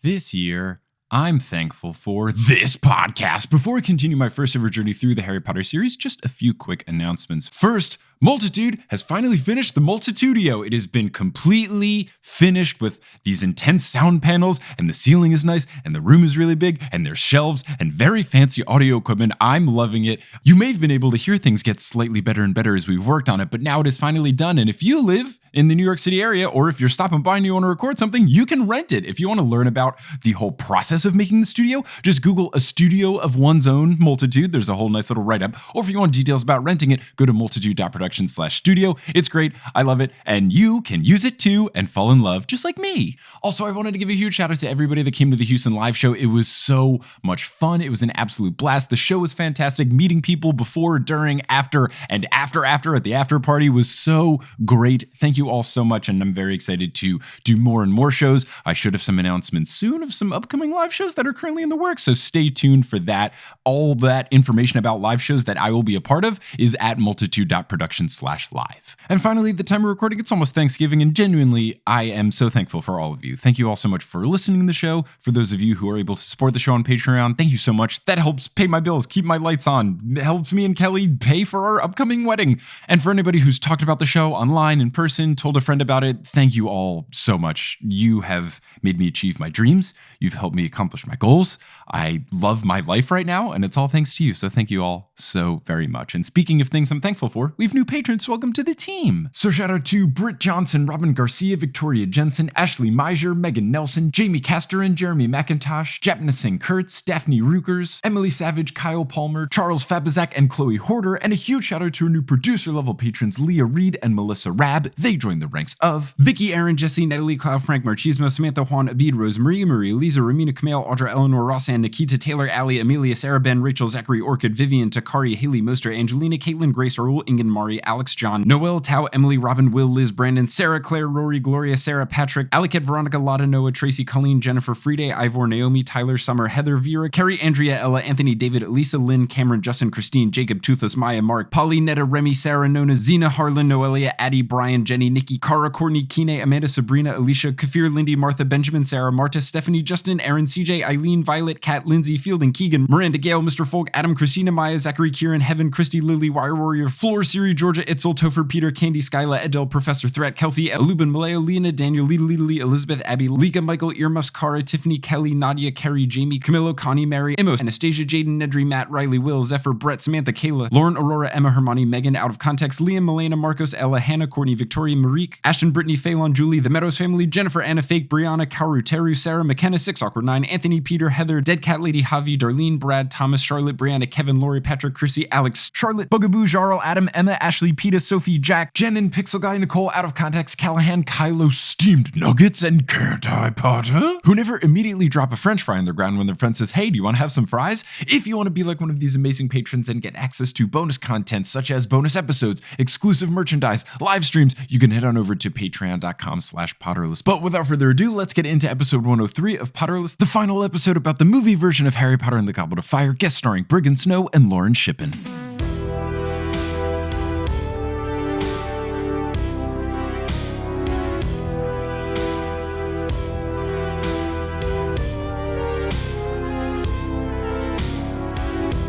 This year, I'm thankful for this podcast. Before I continue my first ever journey through the Harry Potter series, just a few quick announcements. First, Multitude has finally finished the Multitudio. It has been completely finished with these intense sound panels, and the ceiling is nice, and the room is really big, and there's shelves and very fancy audio equipment. I'm loving it. You may have been able to hear things get slightly better and better as we've worked on it, but now it is finally done. And if you live in the New York City area, or if you're stopping by and you want to record something, you can rent it. If you want to learn about the whole process of making the studio, just Google a studio of one's own Multitude. There's a whole nice little write-up. Or if you want details about renting it, go to multitude.productions/studio. It's great. I love it. And you can use it too and fall in love just like me. Also, I wanted to give a huge shout out to everybody that came to the Houston live show. It was so much fun. It was an absolute blast. The show was fantastic. Meeting people before, during, after, and after at the after party was so great. Thank you all so much. And I'm very excited to do more and more shows. I should have some announcements soon of some upcoming live shows that are currently in the works. So stay tuned for that. All that information about live shows that I will be a part of is at multitude.productions/live. And finally, the time of recording, it's almost Thanksgiving, and genuinely, I am so thankful for all of you. Thank you all so much for listening to the show. For those of you who are able to support the show on Patreon, thank you so much. That helps pay my bills, keep my lights on. It helps me and Kelly pay for our upcoming wedding. And for anybody who's talked about the show online, in person, told a friend about it, thank you all so much. You have made me achieve my dreams. You've helped me accomplish my goals. I love my life right now, and it's all thanks to you. So thank you all so very much. And speaking of things I'm thankful for, we have new patrons. Welcome to the team. So shout out to Britt Johnson, Robin Garcia, Victoria Jensen, Ashley Meiser, Megan Nelson, Jamie Casterin, Jeremy McIntosh, Japna Singh Kurtz, Daphne Rukers, Emily Savage, Kyle Palmer, Charles Fabizak, and Chloe Horder. And a huge shout out to our new producer level patrons, Leah Reed and Melissa Rabb. They joined the ranks of Vicky, Aaron, Jesse, Natalie, Cloud, Frank, Marchismo, Samantha, Juan, Abid, Rosemary, Marie, Lisa, Ramina, Camille, Audra, Eleanor, Rossanne, Nikita, Taylor, Ali, Amelia, Sarah, Ben, Rachel, Zachary, Orchid, Vivian, Takari, Haley, Moster, Angelina, Caitlin, Grace, Raul, Ingen, Mari, Alex, John, Noel, Tao, Emily, Robin, Will, Liz, Brandon, Sarah, Claire, Rory, Gloria, Sarah, Patrick, Aliket, Veronica, Lotta, Noah, Tracy, Colleen, Jennifer, Friday, Ivor, Naomi, Tyler, Summer, Heather, Vera, Carrie, Andrea, Ella, Anthony, David, Lisa, Lynn, Cameron, Justin, Christine, Jacob, Toothless, Maya, Mark, Polly, Netta, Remy, Sarah, Nona, Zena, Harlan, Noelia, Addie, Brian, Jenny, Nikki, Cara, Courtney, Kine, Amanda, Sabrina, Alicia, Kafir, Lindy, Martha, Benjamin, Sarah, Marta, Stephanie, Justin, Aaron, CJ, Eileen, Violet, Kat, Lindsay, Fielding, Keegan, Miranda, Gail, Mr. Folk, Adam, Christina, Maya, Zachary, Kieran, Heaven, Christy, Lily, Wire Warrior, Floor, Siri, Georgia, Itzel, Topher, Peter, Candy, Skyla, Edel, Professor Threat, Kelsey, Lubin, Maleo, Lena, Daniel, Lita, Elizabeth, Abby, Lika, Michael, Earmuffs, Cara, Tiffany, Kelly, Nadia, Carrie, Jamie, Camilo, Connie, Mary, Amos, Anastasia, Jaden, Nedry, Matt, Riley, Will, Zephyr, Brett, Samantha, Kayla, Lauren, Aurora, Emma, Hermione, Megan, Out of Context, Liam, Milena, Marcos, Ella, Hannah, Courtney, Victoria, Marique, Ashton, Brittany, Phelan, Julie, The Meadows Family, Jennifer, Anna, Fake, Brianna, Karu, Teru, Sarah, McKenna, 6 Awkward 9, Anthony, Peter, Heather, Dead Cat Lady, Javi, Darlene, Brad, Thomas, Charlotte, Brianna, Kevin, Lori, Patrick, Chrissy, Alex, Charlotte, Bugaboo, Jarl, Adam, Emma, Ashley, Peta, Sophie, Jack, Jen, Pixel Guy, Nicole, Out of Context, Callahan, Kylo, Steamed Nuggets, and Can't I Potter, who never immediately drop a french fry on the ground when their friend says, hey, do you want to have some fries? If you want to be like one of these amazing patrons and get access to bonus content such as bonus episodes, exclusive merchandise, live streams, you can head on over to patreon.com/Potterless. But without further ado, let's get into episode 103 of Potterless, the final episode about the movie version of Harry Potter and the Goblet of Fire, guest starring Briggon Snow and Lauren Shippen.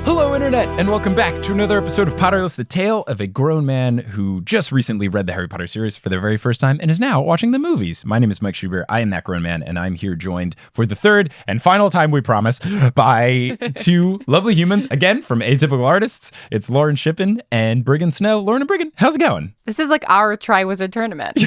Hello, Internet, and welcome back to another episode of Potterless, the tale of a grown man who just recently read the Harry Potter series for the very first time and is now watching the movies. My name is Mike Schubert. I am that grown man, and I'm here joined for the third and final time, we promise, by two lovely humans, again, from Atypical Artists. It's Lauren Shippen and Briggon Snow. Lauren and Briggon, how's it going? This is like our Triwizard Tournament.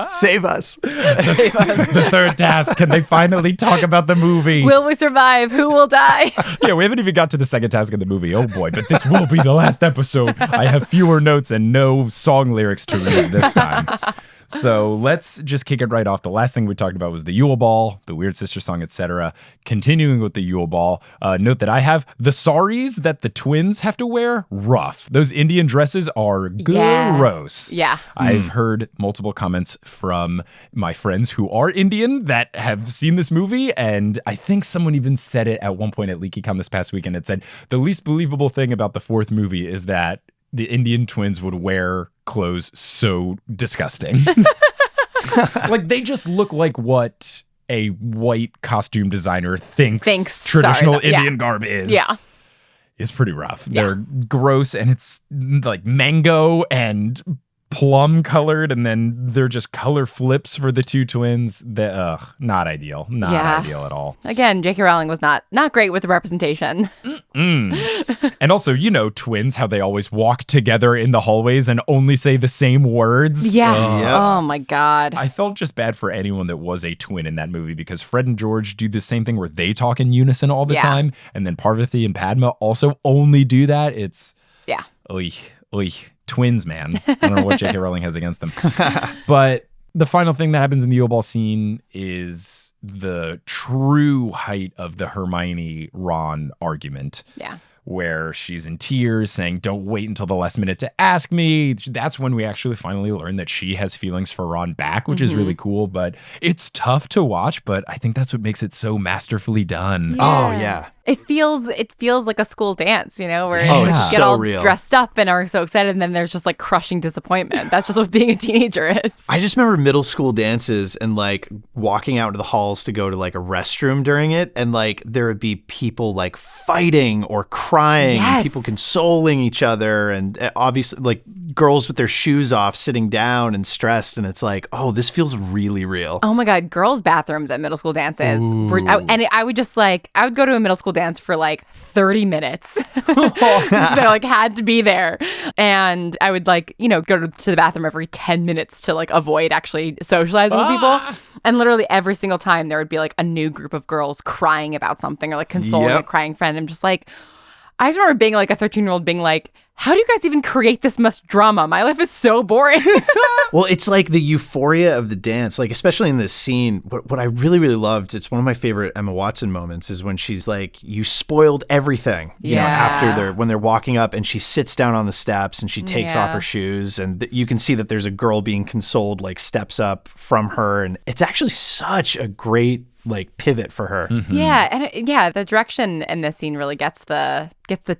Save us. Save us. The third task. Can they finally talk about the movie? Will we survive? Who will die? Yeah, we haven't even got to the second task of the movie. Oh boy, but this will be the last episode. I have fewer notes and no song lyrics to read this time. So let's just kick it right off. The last thing we talked about was the Yule Ball, the Weird Sister song, etc. Continuing with the Yule Ball, note that I have the saris that the twins have to wear, rough. Those Indian dresses are gross. Yeah. I've heard multiple comments from my friends who are Indian that have seen this movie, and I think someone even said it at one point at LeakyCon this past weekend. It said, the least believable thing about the fourth movie is that the Indian twins would wear clothes so disgusting. Like, they just look like what a white costume designer thinks traditional Indian garb is. Yeah. It's pretty rough. They're gross, and it's like mango and plum colored, and then they're just color flips for the two twins. Not ideal. Not ideal at all. Again, J.K. Rowling was not great with the representation. And also, twins, how they always walk together in the hallways and only say the same words. Yeah. Yep. Oh my God. I felt just bad for anyone that was a twin in that movie, because Fred and George do the same thing where they talk in unison all the time. And then Parvati and Padma also only do that. It's oy. Twins, man. I don't know what J.K. Rowling has against them. But the final thing that happens in the Yule scene is the true height of the Hermione-Ron argument. Yeah. Where she's in tears saying, don't wait until the last minute to ask me. That's when we actually finally learn that she has feelings for Ron back, which is really cool. But it's tough to watch, but I think that's what makes it so masterfully done. Oh, yeah. It feels like a school dance, where it's you get so all real. dressed up and are so excited, and then there's just like crushing disappointment. That's just what being a teenager is. I just remember middle school dances and like walking out into the halls to go to like a restroom during it, and like there would be people like fighting or crying, and people consoling each other, and obviously like girls with their shoes off sitting down and stressed, and it's like, oh, this feels really real. Oh my God, girls' bathrooms at middle school dances. I would go to a middle school dance for like 30 minutes. Because I like had to be there. And I would like, go to the bathroom every 10 minutes to like avoid actually socializing with people. And literally every single time there would be like a new group of girls crying about something or like consoling a crying friend. I'm just like, I just remember being like a 13-year-old being like, how do you guys even create this much drama? My life is so boring. Well, it's like the euphoria of the dance, like especially in this scene. What I really, really loved, it's one of my favorite Emma Watson moments, is when she's like, you spoiled everything, you know, after when they're walking up, and she sits down on the steps and she takes off her shoes, and you can see that there's a girl being consoled, like steps up from her. And it's actually such a great like pivot for her. Yeah, and the direction in this scene really gets the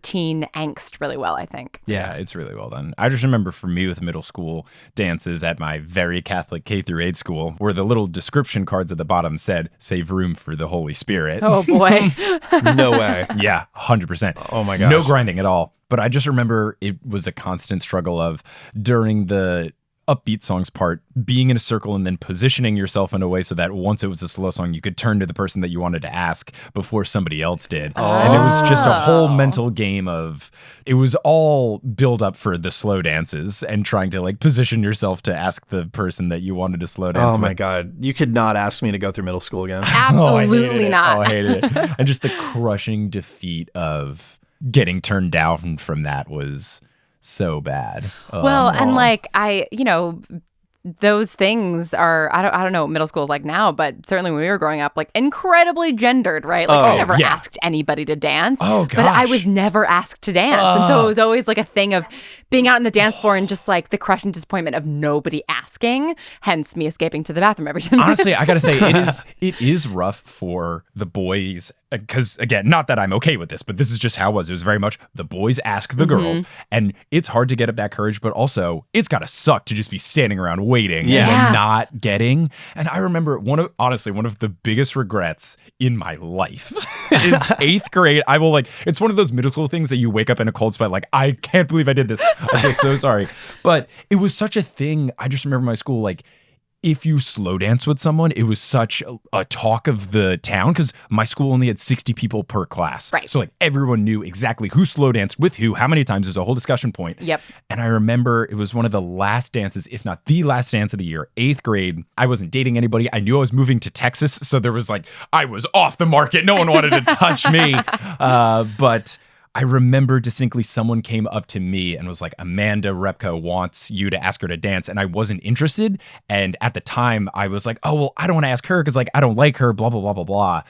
teen angst really well, I think. Yeah, it's really well done. I just remember for me with middle school dances at my very Catholic K through 8 school, where the little description cards at the bottom said, save room for the Holy Spirit. Oh boy. No way. Yeah, 100%. Oh my gosh. No grinding at all. But I just remember it was a constant struggle of, during the upbeat songs part, being in a circle and then positioning yourself in a way so that once it was a slow song, you could turn to the person that you wanted to ask before somebody else did. And it was just a whole mental game of, it was all build up for the slow dances and trying to like position yourself to ask the person that you wanted to slow dance with. Oh my God. You could not ask me to go through middle school again. Absolutely not. I hated it. And just the crushing defeat of getting turned down from that was so bad. And like those things are, I don't know what middle school is like now, but certainly when we were growing up, like incredibly gendered, right? Like I never asked anybody to dance. Oh gosh. But I was never asked to dance. And so it was always like a thing of being out in the dance floor and just like the crushing disappointment of nobody asking, hence me escaping to the bathroom every 10 minutes. Honestly, I gotta say, it is rough for the boys, because again, not that I'm okay with this, but this is just how it was. It was very much the boys ask the girls, and it's hard to get up that courage, but also it's gotta suck to just be standing around waiting and not getting. And I remember one of the biggest regrets in my life is 8th grade. It's one of those middle school things that you wake up in a cold sweat, like, I can't believe I did this. I feel so sorry. But it was such a thing. I just remember my school, like, if you slow dance with someone, it was such a talk of the town, because my school only had 60 people per class. Right. So like everyone knew exactly who slow danced with who, how many times. It was a whole discussion point. Yep. And I remember it was one of the last dances, if not the last dance of the year, 8th grade. I wasn't dating anybody. I knew I was moving to Texas. So there was like, I was off the market. No one wanted to touch me. But I remember distinctly someone came up to me and was like, Amanda Repka wants you to ask her to dance. And I wasn't interested. And at the time I was like, oh, well, I don't want to ask her because like, I don't like her, blah, blah, blah, blah, blah.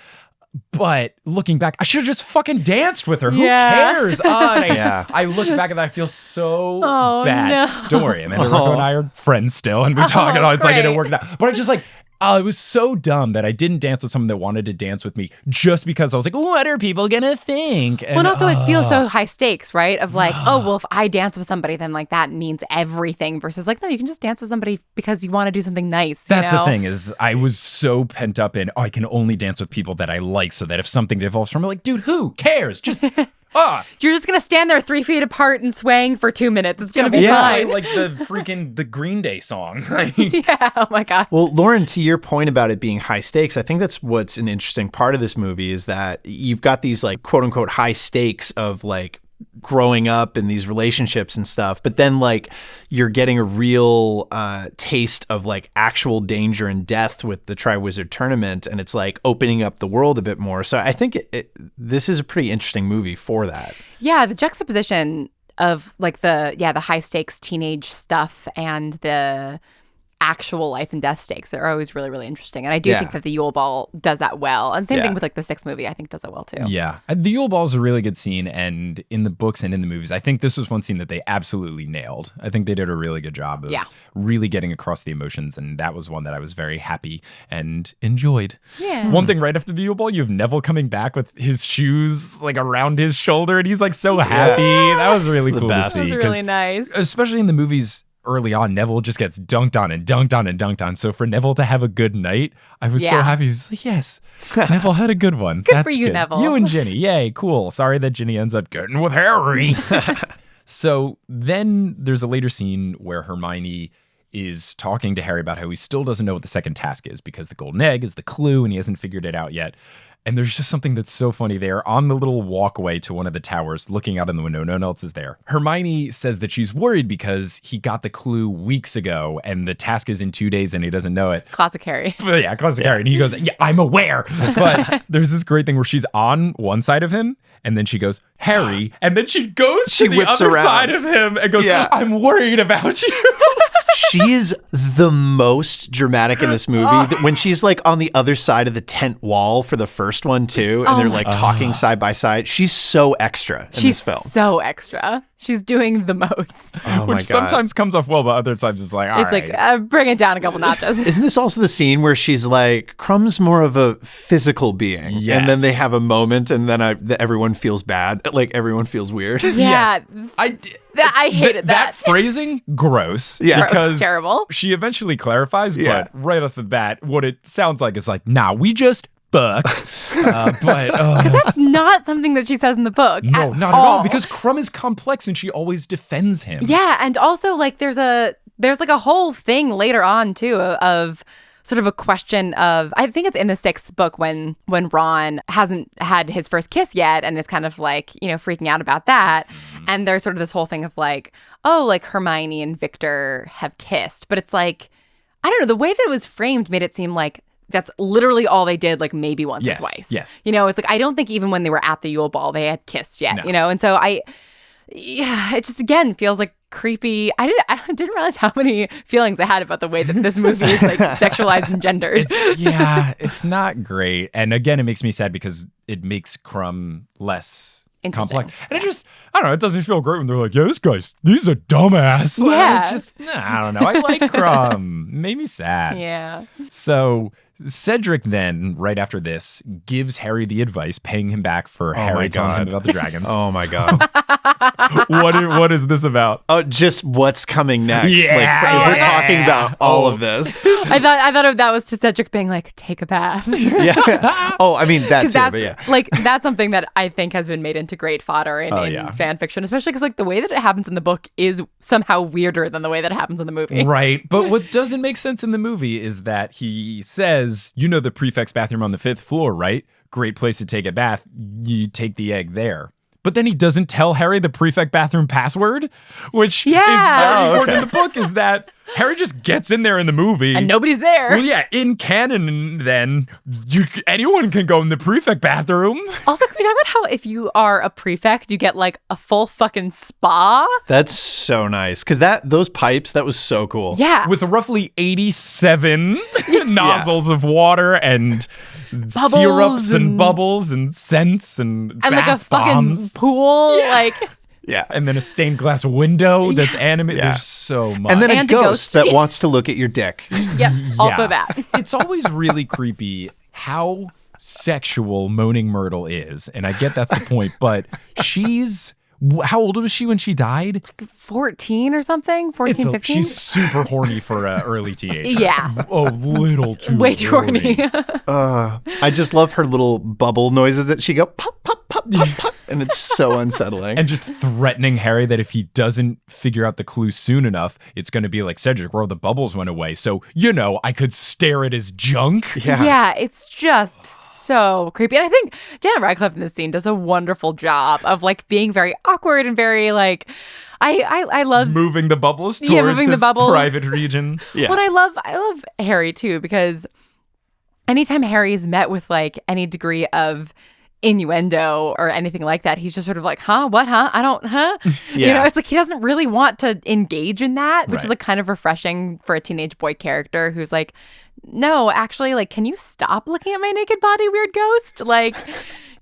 But looking back, I should have just fucking danced with her. Who cares? I look back and I feel so bad. No. Don't worry, Amanda Repka and I are friends still. And we talk and all. It's like, it didn't work out. But I just like, Oh, it was so dumb that I didn't dance with someone that wanted to dance with me just because I was like, what are people gonna think? And, Well, and also it feels so high stakes, right? Of like, oh, well, if I dance with somebody, then like that means everything versus like, no, you can just dance with somebody because you want to do something nice. That's the thing is I was so pent up in, I can only dance with people that I like so that if something devolves from it, like, dude, who cares? Just, You're just going to stand there 3 feet apart and swaying for 2 minutes. It's going to be fine. Like the Green Day song. Yeah, oh my God. Well, Lauren, to your point about it being high stakes, I think that's what's an interesting part of this movie is that you've got these like quote unquote high stakes of like growing up in these relationships and stuff, but then like you're getting a real taste of like actual danger and death with the Triwizard Tournament, and it's like opening up the world a bit more. So I think this is a pretty interesting movie for that. Yeah, the juxtaposition of like the high stakes teenage stuff and the actual life and death stakes are always really, really interesting. And I do think that the Yule Ball does that well. And same thing with like the Sixth movie, I think does it well too. Yeah. The Yule Ball is a really good scene. And in the books and in the movies, I think this was one scene that they absolutely nailed. I think they did a really good job of really getting across the emotions. And that was one that I was very happy and enjoyed. Yeah. One thing right after the Yule Ball, you have Neville coming back with his shoes like around his shoulder. And he's like so happy. That was really cool to see. That was really nice. Especially in the movies, early on, Neville just gets dunked on and dunked on and dunked on. So for Neville to have a good night, I was so happy. He's like, yes, Neville had a good one. Good for you, Neville. You and Ginny. Yay, cool. Sorry that Ginny ends up getting with Harry. So then there's a later scene where Hermione is talking to Harry about how he still doesn't know what the second task is because the golden egg is the clue and he hasn't figured it out yet. And there's just something that's so funny there. On the little walkway to one of the towers, looking out in the window, no one else is there. Hermione says that she's worried because he got the clue weeks ago and the task is in 2 days and he doesn't know it. Classic Harry. But yeah, classic Harry. And he goes, yeah, I'm aware. But there's this great thing where she's on one side of him and then she goes, Harry. And then she goes to the other side of him and goes, I'm worried about you. She is the most dramatic in this movie. When she's like on the other side of the tent wall for the first one too, and they're like talking side by side. She's so extra in this film. She's so extra. She's doing the most. Oh Which sometimes comes off well, but other times it's like, all right. Like, bring it down a couple notches. Isn't this also the scene where she's like, Crumb's more of a physical being? Yes. And then they have a moment and then everyone feels bad. Like everyone feels weird. Yeah. Yes. I hated that. That phrasing, gross. Yeah. Because terrible. She eventually clarifies, but right off the bat, what it sounds like is like, nah, we just fucked. But that's not something that she says in the book. No, not at all. Because Crumb is complex and she always defends him. Yeah, and also like there's like a whole thing later on too of sort of a question of, I think it's in the sixth book when Ron hasn't had his first kiss yet and is kind of like, freaking out about that. And there's sort of this whole thing of like, oh, like Hermione and Victor have kissed. But it's like, I don't know, the way that it was framed made it seem like that's literally all they did, like maybe once or twice. Yes. It's like, I don't think even when they were at the Yule Ball, they had kissed yet, And so it just, again, feels like creepy. I didn't realize how many feelings I had about the way that this movie is like sexualized and gendered. It's not great. And again, it makes me sad because it makes Crumb less complex. And I don't know, it doesn't feel great when they're like, yeah, he's a dumbass. Yeah. It's just, I don't know. I like Crumb. Made me sad. Yeah. So Cedric then, right after this, gives Harry the advice, paying him back for Harry telling him about the dragons. Oh my God. What is this about? Oh, just what's coming next. Yeah. We're talking about all of this. I thought that was to Cedric being like, take a bath. Yeah. Oh, I mean, that's it, but yeah. Like, that's something that I think has been made into great fodder in fan fiction, especially because like the way that it happens in the book is somehow weirder than the way that it happens in the movie. Right. But what doesn't make sense in the movie is that he says, the prefect's bathroom on the 5th floor, right? Great place to take a bath. You take the egg there. But then he doesn't tell Harry the prefect bathroom password, which is very important in the book, is that Harry just gets in there in the movie. And nobody's there. Well, yeah, in canon, then, anyone can go in the prefect bathroom. Also, can we talk about how if you are a prefect, you get like a full fucking spa? That's so nice. Because those pipes, that was so cool. Yeah. With roughly 87 nozzles of water and syrups and bubbles and scents and like a bath bombs. fucking pool. Yeah. Like, Yeah. And then a stained glass window that's animated. Yeah. There's so much. And then And a a ghost ghost. that wants to look at your dick. Yep. Also that. It's always really creepy how sexual Moaning Myrtle is. And I get that's the point, but how old was she when she died? 14 or something? 14, 15? She's super horny for an early teenager. Yeah. Oh, little too Way too horny. I just love her little bubble noises that she go pop, pop, pop, pop, pop. And it's so unsettling. And just threatening Harry that if he doesn't figure out the clue soon enough, it's going to be like Cedric, where the bubbles went away. So, I could stare at his junk. Yeah, it's just so creepy. And I think Dan Radcliffe in this scene does a wonderful job of like being very awkward and very like I love Moving the bubbles towards moving the his bubbles. private region. Yeah. But I love Harry too, because anytime Harry's met with like any degree of innuendo or anything like that, he's just sort of like, what, I don't, Yeah. It's like he doesn't really want to engage in that, which is Right. like kind of refreshing for a teenage boy character who's like, no, actually, like, can you stop looking at my naked body, weird ghost? Like,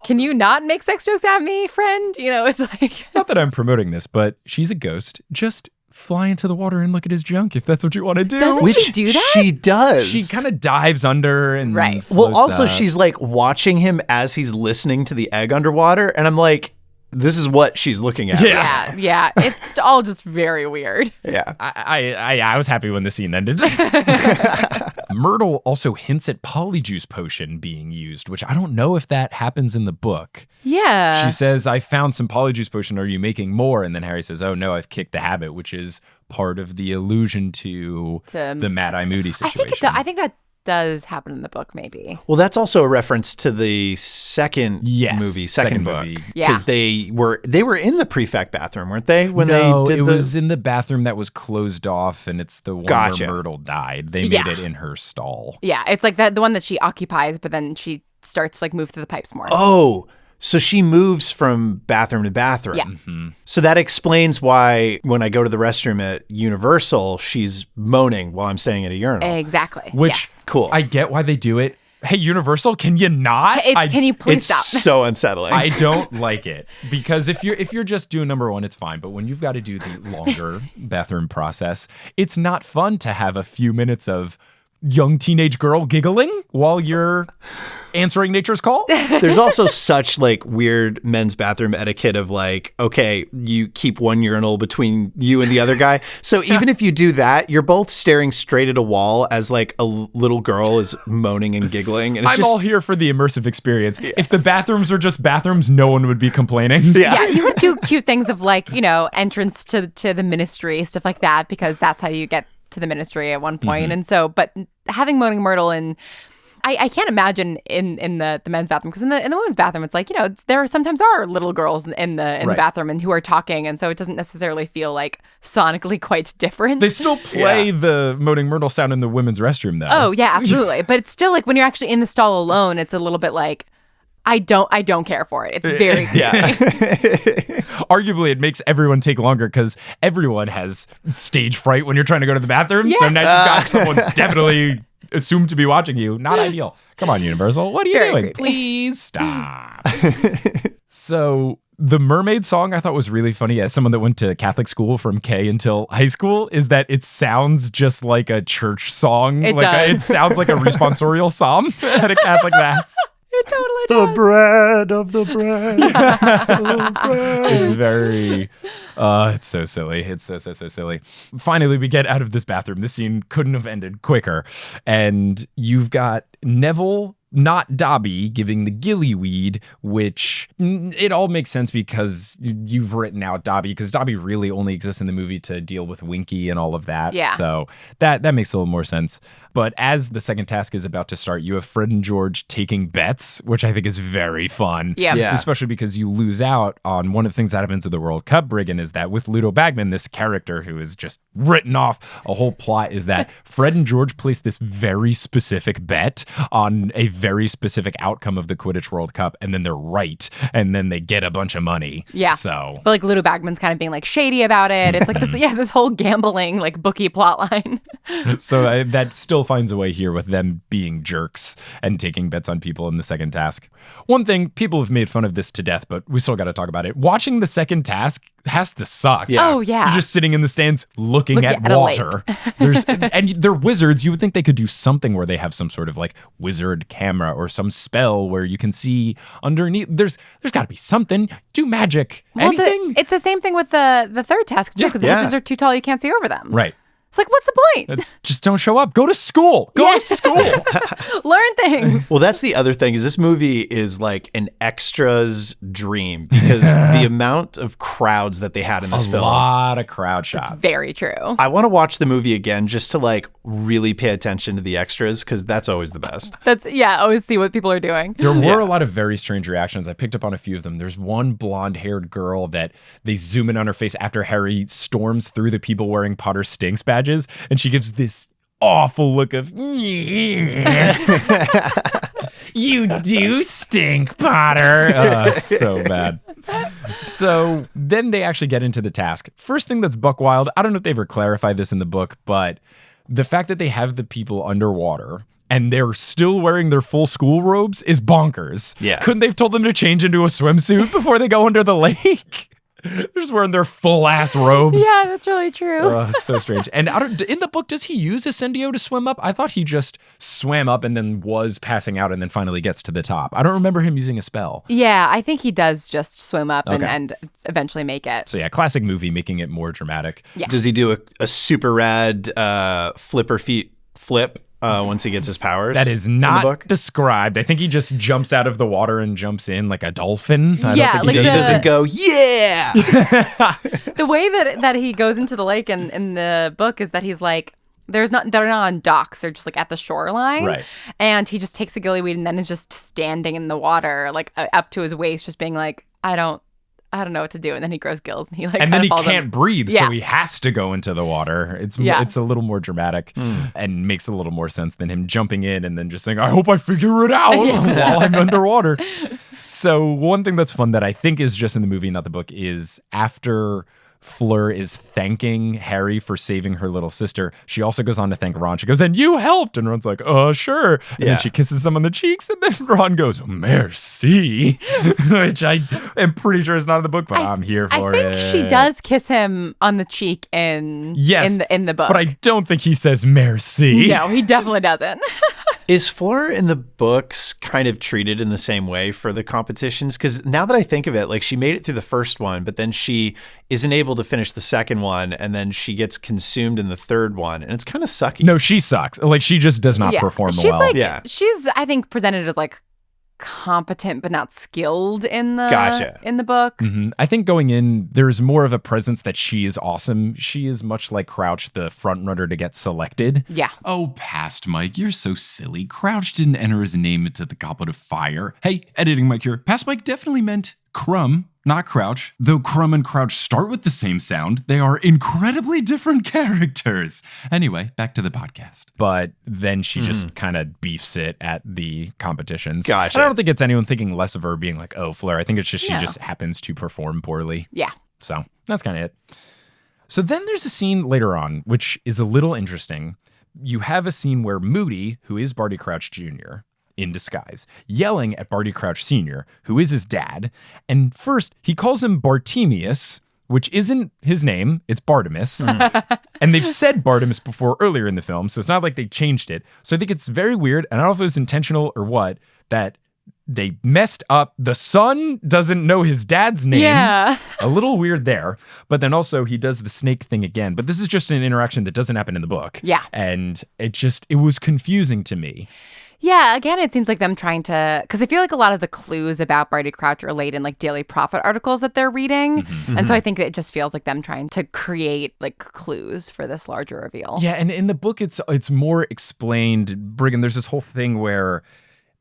can you not make sex jokes at me, friend? It's like, Not that I'm promoting this, but she's a ghost. Just fly into the water and look at his junk if that's what you want to do. Doesn't Which she do that? she does. She kind of dives under and Right. Well, floats also, up. she's like watching him as he's listening to the egg underwater. And I'm like, this is what she's looking at. Yeah. yeah, it's all just very weird. Yeah. I was happy when the scene ended. Myrtle also hints at polyjuice potion being used, which I don't know if that happens in the book. Yeah. She says, I found some polyjuice potion. Are you making more? And then Harry says, oh, no, I've kicked the habit, which is part of the allusion to the Mad Eye Moody situation. I think that does happen in the book, maybe. Well, that's also a reference to the second movie, second book. movie. Yeah. Because they were in the prefect bathroom, weren't they? When No, they did it was in the bathroom that was closed off, and it's the one Gotcha. where Myrtle died. They Yeah. made it in her stall. Yeah, it's like the one that she occupies, but then she starts to like move through the pipes more. Oh, so she moves from bathroom to bathroom. Yeah. So that explains why when I go to the restroom at Universal, she's moaning while I'm standing at a urinal. Exactly. Which, yes. Cool. I get why they do it. Hey, Universal, can you not? Can you please It's stop? so unsettling. I don't like it because if you're just doing number one, it's fine. But when you've got to do the longer bathroom process, it's not fun to have a few minutes of young teenage girl giggling while you're answering nature's call. There's also such like weird men's bathroom etiquette of like, okay, you keep one urinal between you and the other guy. So even if you do that, you're both staring straight at a wall as like a little girl is moaning and giggling. And it's I'm just, all here for the immersive experience. If the bathrooms are just bathrooms, no one would be complaining. Yeah, you would do cute things of like, entrance to the ministry, stuff like that, because that's how you get to the ministry at one point. And so, but having Moaning Myrtle and I can't imagine in the men's bathroom, because in the women's bathroom, it's like, there sometimes are little girls in the Right. bathroom and who are talking. And so it doesn't necessarily feel like sonically quite different. They still play the Moaning Myrtle sound in the women's restroom, though. Oh, yeah, absolutely. But it's still like when you're actually in the stall alone, it's a little bit like, I don't care for it. It's very Arguably, it makes everyone take longer because everyone has stage fright when you're trying to go to the bathroom. So now you've got someone definitely assumed to be watching you. Not ideal. Come on, Universal. What are you Very doing? creepy. Please stop. So the mermaid song I thought was really funny as someone that went to Catholic school from K until high school is that it sounds just like a church song. It like does. It sounds like a responsorial psalm at a Catholic mass. It totally does. bread of the bread. It's very it's so silly. It's so silly. Finally, we get out of this bathroom. This scene couldn't have ended quicker. And you've got Neville, not Dobby, giving the gillyweed, which it all makes sense because you've written out Dobby, because Dobby really only exists in the movie to deal with Winky and all of that. Yeah. So that makes a little more sense. But as the second task is about to start, you have Fred and George taking bets, which I think is very fun. Yeah. Yeah. Especially because you lose out on one of the things that happens at the World Cup, Briggon, is that with Ludo Bagman, this character who is just written off a whole plot, is that Fred and George place this very specific bet on a very specific outcome of the Quidditch World Cup, and then they're right, and then they get a bunch of money. Yeah. So But like Ludo Bagman's kind of being like shady about it. It's like this whole gambling like bookie plot line. So that still finds a way here with them being jerks and taking bets on people in the second task. One thing, people have made fun of this to death, but we still got to talk about it. Watching the second task has to suck. Yeah. Oh, yeah. You're just sitting in the stands looking at a water. And they're wizards. You would think they could do something where they have some sort of like wizard camera or some spell where you can see underneath. There's got to be something. Do magic. Anything? It's the same thing with the third task too, because the witches are too tall, you can't see over them. Right. It's like, what's the point? It's just don't show up. Go to school. Go to school. Learn things. Well, that's the other thing is this movie is like an extra's dream because the amount of crowds that they had in this A film. lot of crowd shots. Very true. I want to watch the movie again just to like really pay attention to the extras because that's always the best. Always see what people are doing. There were a lot of very strange reactions. I picked up on a few of them. There's one blonde-haired girl that they zoom in on her face after Harry storms through the people wearing Potter Stinks badges, and she gives this awful look of, you do stink, Potter. Oh, it's so bad. So then they actually get into the task. First thing that's buck wild, I don't know if they ever clarified this in the book, but the fact that they have the people underwater and they're still wearing their full school robes is bonkers. Yeah. Couldn't they have told them to change into a swimsuit before they go under the lake? They're just wearing their full ass robes. Yeah, that's really true. So strange. And in the book, does he use Ascendio to swim up? I thought he just swam up and then was passing out and then finally gets to the top. I don't remember him using a spell. Yeah, I think he does just swim up and eventually make it. So yeah, classic movie, making it more dramatic. Yeah. Does he do a super rad flipper feet flip once he gets his powers? That is in the not book? described. I think he just jumps out of the water and jumps in like a dolphin. I Yeah, don't like think He he doesn't go, yeah! The way that he goes into the lake in the book is that he's like, they're not on docks, they're just like at the shoreline. Right. And he just takes a gillyweed and then is just standing in the water, like up to his waist, just being like, I don't know what to do. And then he grows gills and he like, and then he falls can't breathe, so Yeah. he has to go into the water. It's a little more dramatic and makes a little more sense than him jumping in and then just saying, I hope I figure it out while I'm underwater. So one thing that's fun that I think is just in the movie, not the book, is after Fleur is thanking Harry for saving her little sister, she also goes on to thank Ron. She goes, and you helped. And Ron's like, sure. And then she kisses him on the cheeks. And then Ron goes, merci. Which I am pretty sure is not in the book, but I'm here for it. I think she does kiss him on the cheek in the book. But I don't think he says merci. No, he definitely doesn't. Is Fleur in the books kind of treated in the same way for the competitions? Because now that I think of it, like she made it through the first one, but then she isn't able to finish the second one, and then she gets consumed in the third one, and it's kind of sucky. No, she sucks. Like she just does not perform she's well. Like, she's, I think, presented as like competent but not skilled in the book. Mm-hmm. I think going in, there's more of a presence that she is awesome. She is much like Crouch, the front runner to get selected. Yeah. Oh, past Mike, you're so silly. Crouch didn't enter his name into the Goblet of Fire. Hey, editing Mike here. Past Mike definitely meant Crumb, not Crouch. Though Crumb and Crouch start with the same sound, they are incredibly different characters. Anyway, back to the podcast. But then she just kind of beefs it at the competitions. Gotcha. And I don't think it's anyone thinking less of her being like, oh, Fleur. I think it's just she just happens to perform poorly. Yeah. So that's kind of it. So then there's a scene later on, which is a little interesting. You have a scene where Moody, who is Barty Crouch Jr., in disguise, yelling at Barty Crouch Sr., who is his dad. And first, he calls him Bartemius, which isn't his name. It's Bartimus. And they've said Bartimus before earlier in the film, so it's not like they changed it. So I think it's very weird, and I don't know if it was intentional or what, that they messed up. The son doesn't know his dad's name. Yeah. A little weird there. But then also he does the snake thing again. But this is just an interaction that doesn't happen in the book. Yeah. And it was confusing to me. Yeah, again, it seems like them trying to, because I feel like a lot of the clues about Barty Crouch are laid in like Daily Prophet articles that they're reading. And so I think it just feels like them trying to create like clues for this larger reveal. Yeah, and in the book, it's more explained. Briggon, there's this whole thing where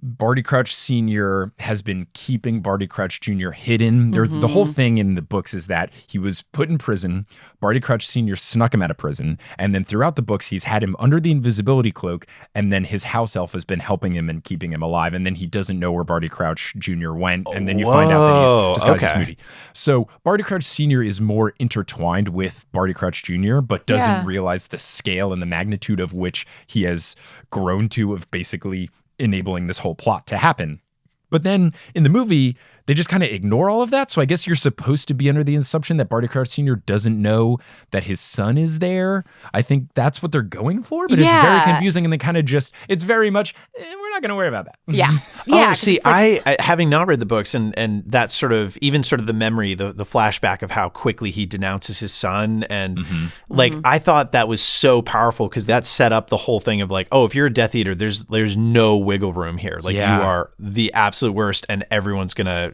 Barty Crouch Sr. has been keeping Barty Crouch Jr. hidden. There's the whole thing in the books is that he was put in prison. Barty Crouch Sr. snuck him out of prison. And then throughout the books, he's had him under the invisibility cloak. And then his house elf has been helping him and keeping him alive. And then he doesn't know where Barty Crouch Jr. went. And then you find out that he's disguised as Moody. So Barty Crouch Sr. is more intertwined with Barty Crouch Jr., but doesn't realize the scale and the magnitude of which he has grown to of basically enabling this whole plot to happen. But then in the movie, they just kind of ignore all of that. So I guess you're supposed to be under the assumption that Barty Crouch Sr. doesn't know that his son is there. I think that's what they're going for, but it's very confusing. And they kind of just, it's very much, we're not going to worry about that. Yeah. Oh, see, I having not read the books and that sort of, even sort of the memory, the flashback of how quickly he denounces his son. And like, I thought that was so powerful because that set up the whole thing of like, oh, if you're a Death Eater, there's no wiggle room here. Like you are the absolute worst and everyone's going to,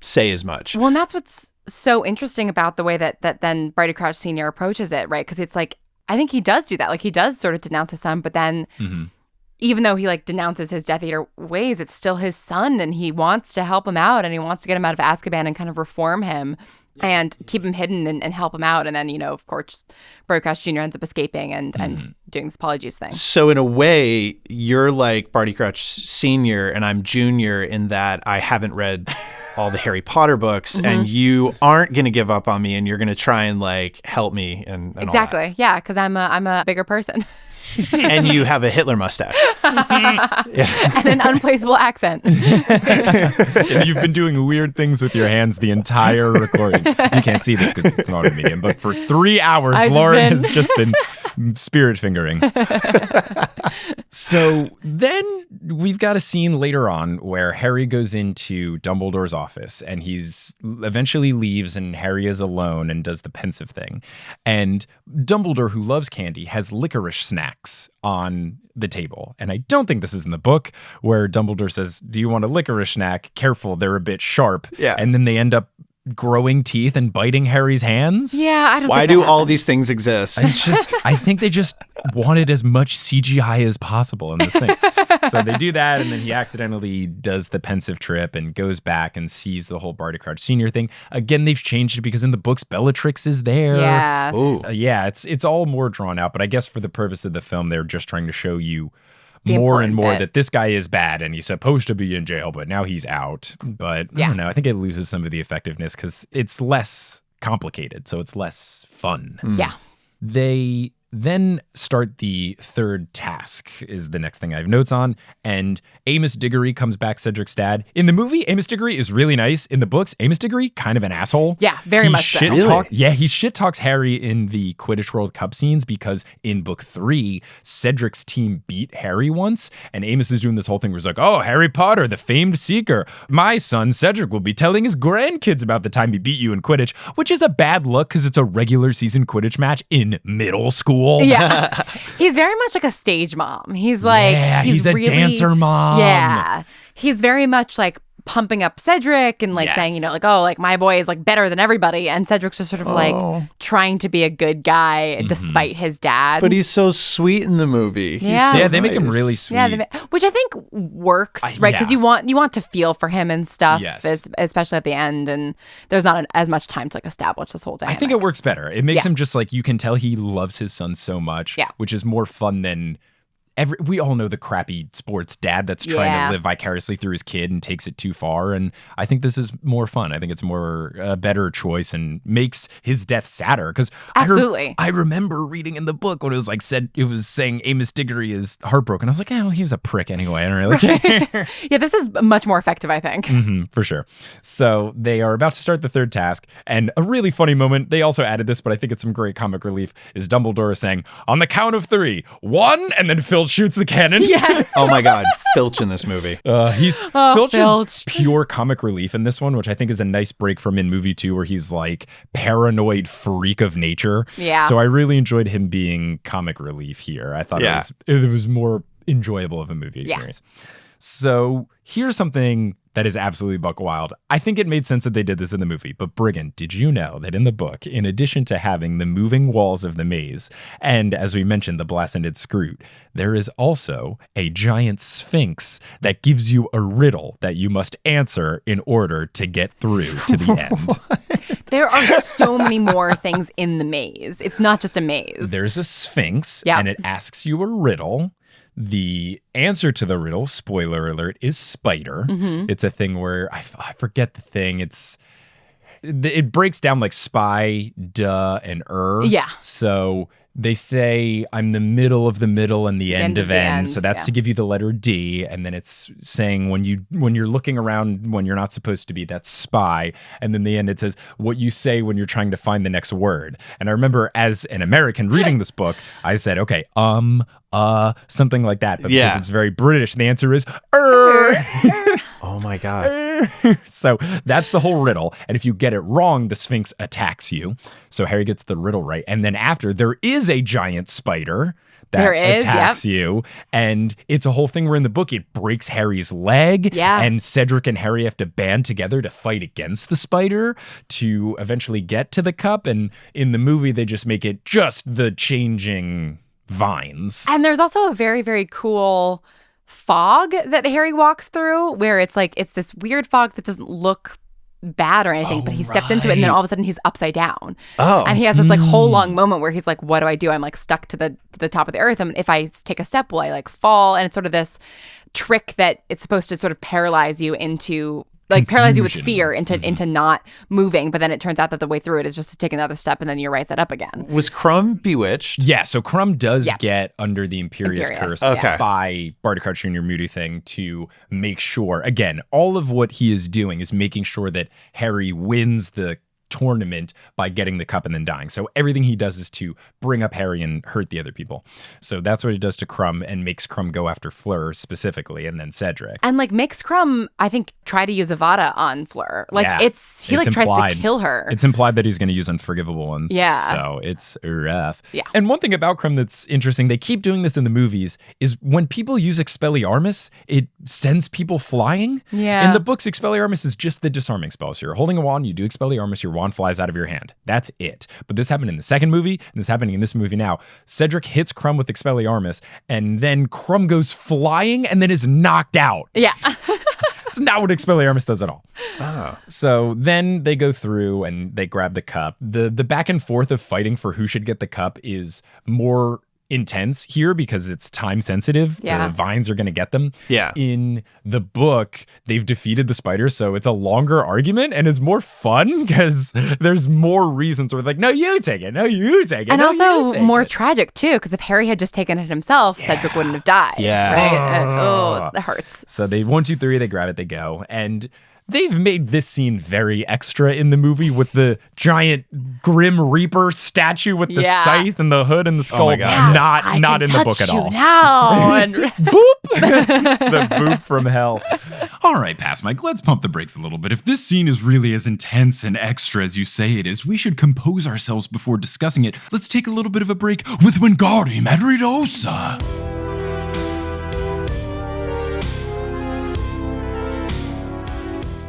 say as much. Well, and that's what's so interesting about the way that then Barty Crouch Sr. approaches it, right? Because it's like, I think he does do that. Like he does sort of denounce his son, but then even though he like denounces his Death Eater ways, it's still his son and he wants to help him out and he wants to get him out of Azkaban and kind of reform him and keep him hidden and help him out. And then, of course, Barty Crouch Jr. ends up escaping and doing this polyjuice thing. So in a way, you're like Barty Crouch Sr. and I'm Junior in that I haven't read all the Harry Potter books and you aren't going to give up on me and you're going to try and like help me and exactly. all that. Yeah, because I'm a bigger person. And you have a Hitler mustache. And an unplaceable accent. And you've been doing weird things with your hands the entire recording. You can't see this because it's not a medium, but for 3 hours, Lauren has just been spirit fingering. So then we've got a scene later on where Harry goes into Dumbledore's office and he's eventually leaves and Harry is alone and does the pensive thing. And Dumbledore, who loves candy, has licorice snacks on the table. And I don't think this is in the book where Dumbledore says, do you want a licorice snack? Careful, they're a bit sharp. Yeah. And then they end up growing teeth and biting Harry's hands. Yeah, I don't Why do all these things exist? It's just, I think they just wanted as much CGI as possible in this thing. So they do that, and then he accidentally does the pensive trip and goes back and sees the whole Barty Crouch Sr. thing. Again, they've changed it because in the books, Bellatrix is there. Yeah. It's all more drawn out, but I guess for the purpose of the film, they're just trying to show you more and more that this guy is bad and he's supposed to be in jail, but now he's out. But I don't know. I think it loses some of the effectiveness because it's less complicated, so it's less fun. Yeah. They then start the third task is the next thing I have notes on. And Amos Diggory comes back, Cedric's dad. In the movie, Amos Diggory is really nice. In the books, Amos Diggory, kind of an asshole. Yeah, very much so. He shit talks Harry in the Quidditch World Cup scenes because in book 3, Cedric's team beat Harry once. And Amos is doing this whole thing where he's like, oh, Harry Potter, the famed seeker. My son, Cedric, will be telling his grandkids about the time he beat you in Quidditch, which is a bad look because it's a regular season Quidditch match in middle school. Yeah. He's very much like a stage mom. He's like, he's a really, dancer mom. Yeah. He's very much like pumping up Cedric and like saying, like, oh, like my boy is like better than everybody. And Cedric's just sort of like trying to be a good guy despite his dad. But he's so sweet in the movie. Yeah. They make him really sweet. Yeah, which I think works, right? Because you want to feel for him and stuff, especially at the end. And there's not as much time to like establish this whole dynamic. I think it works better. It makes him just like, you can tell he loves his son so much, which is more fun than we all know the crappy sports dad that's trying to live vicariously through his kid and takes it too far. And I think this is more fun. I think it's more a better choice and makes his death sadder. Because I remember reading in the book when it was like it was saying Amos Diggory is heartbroken. I was like, well, he was a prick anyway. I don't really care. Yeah, this is much more effective, I think. For sure. So they are about to start the third task. And a really funny moment, they also added this, but I think it's some great comic relief, is Dumbledore saying, on the count of 3, 1, and then Filch shoots the cannon. Yes. Oh my God, Filch in this movie. Filch is pure comic relief in this one, which I think is a nice break from in movie 2 where he's like paranoid freak of nature. Yeah. So I really enjoyed him being comic relief here. I thought it was more enjoyable of a movie experience. So here's something That is absolutely buck wild. I think it made sense that they did this in the movie, but Briggon, did you know that in the book, in addition to having the moving walls of the maze, and as we mentioned, the blasted scroot, there is also a giant sphinx that gives you a riddle that you must answer in order to get through to the end. There are so many more things in the maze. It's not just a maze. There's a sphinx, Yep. and it asks you a riddle. The answer to the riddle, spoiler alert, is spider. It's a thing where I forget the thing. It breaks down like spy, duh, and Yeah. So they say I'm the middle of the middle and the end of the end. end, So that's yeah. to give you the letter D. And then it's saying when you're looking around when you're not supposed to be, that's spy. And then the end it says what you say when you're trying to find the next word. And I remember as an American reading this book, I said, okay, something like that. But because it's very British, the answer is Oh my God. So that's the whole riddle. And if you get it wrong, the Sphinx attacks you. So Harry gets the riddle right. And then after, there is a giant spider that attacks you. And it's a whole thing where in the book, it breaks Harry's leg. Yeah. And Cedric and Harry have to band together to fight against the spider to eventually get to the cup. And in the movie, they just make it just the changing vines. And there's also a very, very cool fog that Harry walks through where it's this weird fog that doesn't look bad or anything, but he steps into it and then all of a sudden he's upside down. Oh. And he has this whole long moment where he's like, what do I do? I'm like stuck to the top of the earth. And if I take a step, will I like fall? And it's sort of this trick that it's supposed to sort of paralyze you into paralyze you with fear into not moving. But then it turns out that the way through it is just to take another step and then you rise it up again. Was Crumb bewitched? Yeah, so Crumb does get under the Imperious curse Okay. by Barty Crouch Jr. Moody thing to make sure, again, all of what he is doing is making sure that Harry wins the tournament by getting the cup and then dying. So everything he does is to bring up Harry and hurt the other people. So that's what he does to Crumb and makes Crumb go after Fleur specifically and then Cedric. And makes Crumb, I think, try to use Avada on Fleur. He tries implied. to kill her. It's implied that he's going to use unforgivable ones. Yeah. So it's rough. Yeah. And one thing about Crumb that's interesting, they keep doing this in the movies, is when people use Expelliarmus, it sends people flying. Yeah. In the books, Expelliarmus is just the disarming spell. So you're holding a wand, you do Expelliarmus, your wand flies out of your hand. That's it. But this happened in the second movie, and this is happening in this movie now. Cedric hits Crumb with Expelliarmus, and then Crumb goes flying and then is knocked out. Yeah. It's not what Expelliarmus does at all. Oh. So then they go through and they grab the cup. The back and forth of fighting for who should get the cup is more intense here because it's time sensitive. Yeah. The vines are going to get them. Yeah. In the book, they've defeated the spider, so it's a longer argument and is more fun because there's more reasons where it's like, no, you take it. No, you take it. And no, you also take more it. tragic, too, because if Harry had just taken it himself, Cedric wouldn't have died. Yeah. Right? And, that hurts. So they 1, 2, 3, they grab it, they go. And they've made this scene very extra in the movie with the giant Grim Reaper statue with the scythe and the hood and the skull. my God. Not in the book at all. Now. And Boop! The boop from hell. All right, Past Mike, let's pump the brakes a little bit. If this scene is really as intense and extra as you say it is, we should compose ourselves before discussing it. Let's take a little bit of a break with Wingardium Adridosa.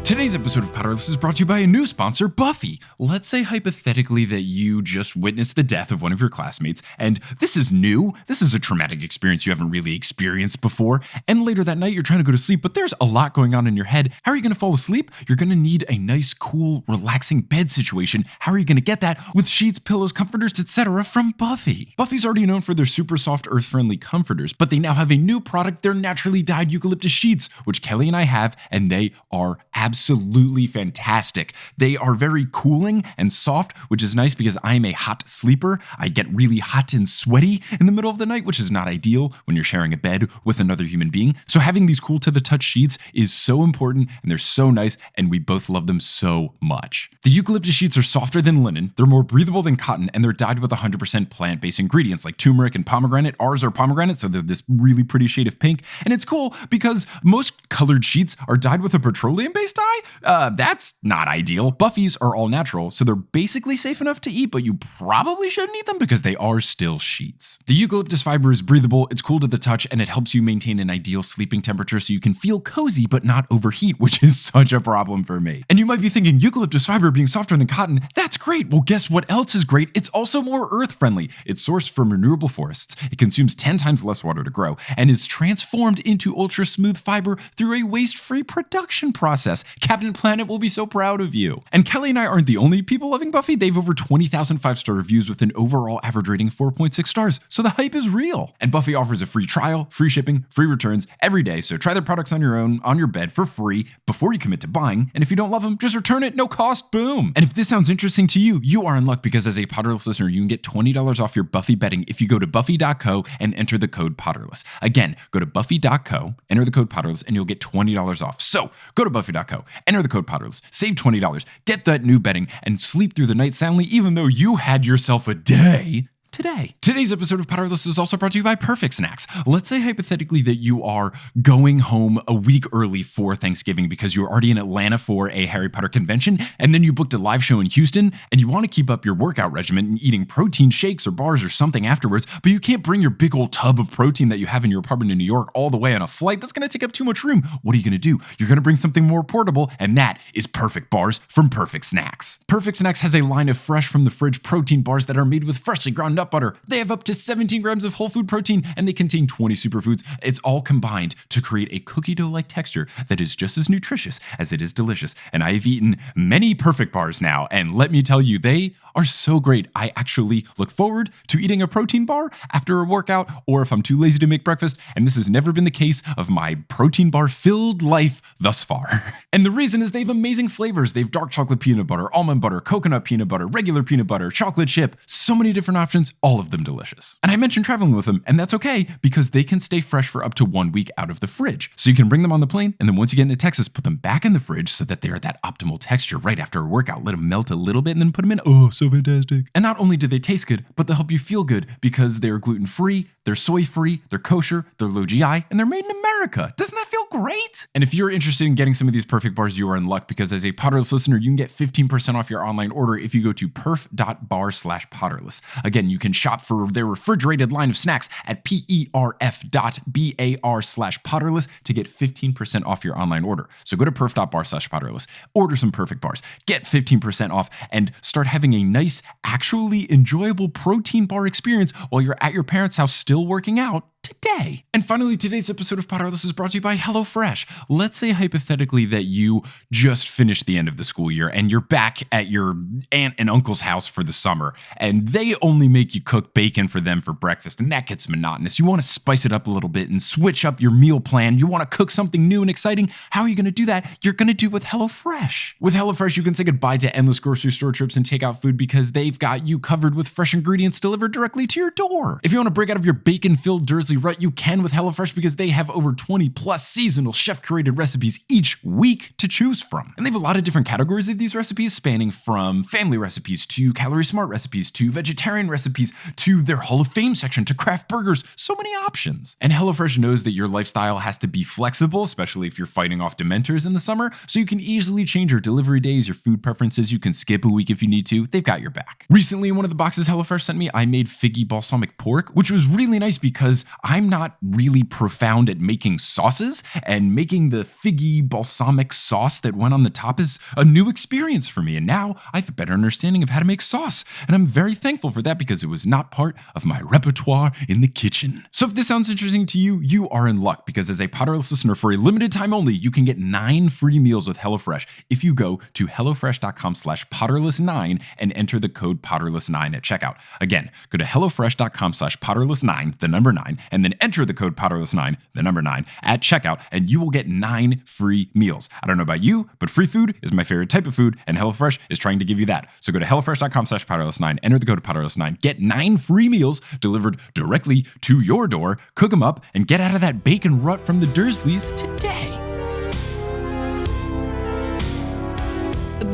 Today's episode of Potterless is brought to you by a new sponsor, Buffy. Let's say hypothetically that you just witnessed the death of one of your classmates, and this is new. This is a traumatic experience you haven't really experienced before, and later that night you're trying to go to sleep, but there's a lot going on in your head. How are you going to fall asleep? You're going to need a nice, cool, relaxing bed situation. How are you going to get that? With sheets, pillows, comforters, etc. from Buffy. Buffy's already known for their super soft, earth-friendly comforters, but they now have a new product, their naturally dyed eucalyptus sheets, which Kelly and I have, and they are absolutely fantastic. They are very cooling and soft, which is nice because I'm a hot sleeper. I get really hot and sweaty in the middle of the night, which is not ideal when you're sharing a bed with another human being. So having these cool to the touch sheets is so important, and they're so nice, and we both love them so much. The eucalyptus sheets are softer than linen, they're more breathable than cotton, and they're dyed with 100% plant-based ingredients like turmeric and pomegranate. Ours are pomegranate, so they're this really pretty shade of pink. And it's cool because most colored sheets are dyed with a petroleum-based face dye? That's not ideal. Buffys are all natural, so they're basically safe enough to eat, but you probably shouldn't eat them because they are still sheets. The eucalyptus fiber is breathable, it's cool to the touch, and it helps you maintain an ideal sleeping temperature so you can feel cozy but not overheat, which is such a problem for me. And you might be thinking, eucalyptus fiber being softer than cotton, that's great. Well, guess what else is great? It's also more earth-friendly. It's sourced from renewable forests. It consumes 10 times less water to grow and is transformed into ultra-smooth fiber through a waste-free production process. Captain Planet will be so proud of you. And Kelly and I aren't the only people loving Buffy. They have over 20,000 5-star reviews with an overall average rating of 4.6 stars, so the hype is real. And Buffy offers a free trial, free shipping, free returns every day, so try their products on your own, on your bed for free before you commit to buying. And if you don't love them, just return it, no cost, boom. And if this sounds interesting to you, you are in luck because as a Potterless listener, you can get $20 off your Buffy bedding if you go to buffy.co and enter the code Potterless. Again, go to buffy.co, enter the code Potterless, and you'll get $20 off. So go to buffy.co, enter the code Potterless, save $20, get that new bedding, and sleep through the night soundly even though you had yourself a day today. Today's episode of Potterless is also brought to you by Perfect Snacks. Let's say hypothetically that you are going home a week early for Thanksgiving because you're already in Atlanta for a Harry Potter convention, and then you booked a live show in Houston, and you want to keep up your workout regimen and eating protein shakes or bars or something afterwards, but you can't bring your big old tub of protein that you have in your apartment in New York all the way on a flight. That's going to take up too much room. What are you going to do? You're going to bring something more portable, and that is Perfect Bars from Perfect Snacks. Perfect Snacks has a line of fresh from the fridge protein bars that are made with freshly ground nut butter. They have up to 17 grams of whole food protein, and they contain 20 superfoods. It's all combined to create a cookie dough-like texture that is just as nutritious as it is delicious. And I have eaten many Perfect Bars now, and let me tell you, they are so great. I actually look forward to eating a protein bar after a workout, or if I'm too lazy to make breakfast, and this has never been the case of my protein bar-filled life thus far. And the reason is they have amazing flavors. They have dark chocolate peanut butter, almond butter, coconut peanut butter, regular peanut butter, chocolate chip, so many different options, all of them delicious. And I mentioned traveling with them, and that's okay because they can stay fresh for up to 1 week out of the fridge. So you can bring them on the plane, and then once you get into Texas, put them back in the fridge so that they are that optimal texture right after a workout. Let them melt a little bit and then put them in. Oh, so fantastic. And not only do they taste good, but they'll help you feel good because they're gluten-free, they're soy-free, they're kosher, they're low GI, and they're made in America. Doesn't that feel great? And if you're interested in getting some of these Perfect Bars, you are in luck because as a Potterless listener, you can get 15% off your online order if you go to perf.bar/Potterless. Again, you can shop for their refrigerated line of snacks at perf.bar/Potterless to get 15% off your online order. So go to perf.bar/Potterless, order some Perfect Bars, get 15% off, and start having a nice, actually enjoyable protein bar experience while you're at your parents' house still working out today. And finally, today's episode of Potterless is brought to you by HelloFresh. Let's say hypothetically that you just finished the end of the school year and you're back at your aunt and uncle's house for the summer, and they only make you cook bacon for them for breakfast, and that gets monotonous. You want to spice it up a little bit and switch up your meal plan. You want to cook something new and exciting. How are you going to do that? You're going to do it with HelloFresh. With HelloFresh, you can say goodbye to endless grocery store trips and takeout food because they've got you covered with fresh ingredients delivered directly to your door. If you want to break out of your bacon-filled Dursley rut, you can with HelloFresh because they have over 20 plus seasonal chef-curated recipes each week to choose from. And they have a lot of different categories of these recipes, spanning from family recipes to calorie-smart recipes to vegetarian recipes to their Hall of Fame section to craft burgers. So many options. And HelloFresh knows that your lifestyle has to be flexible, especially if you're fighting off Dementors in the summer, so you can easily change your delivery days, your food preferences. You can skip a week if you need to. They've got your back. Recently, in one of the boxes HelloFresh sent me, I made figgy balsamic pork, which was really nice because I'm not really profound at making sauces, and making the figgy balsamic sauce that went on the top is a new experience for me. And now I have a better understanding of how to make sauce. And I'm very thankful for that because it was not part of my repertoire in the kitchen. So if this sounds interesting to you, you are in luck because as a Potterless listener, for a limited time only, you can get 9 free meals with HelloFresh if you go to hellofresh.com/Potterless9 and enter the code Potterless9 at checkout. Again, go to hellofresh.com/Potterless9, the number 9, and then enter the code Potterless9, the number 9, at checkout, and you will get 9 free meals. I don't know about you, but free food is my favorite type of food, and HelloFresh is trying to give you that. So go to hellofresh.com/Potterless9, enter the code Potterless9, get 9 free meals delivered directly to your door, cook them up, and get out of that bacon rut from the Dursleys today.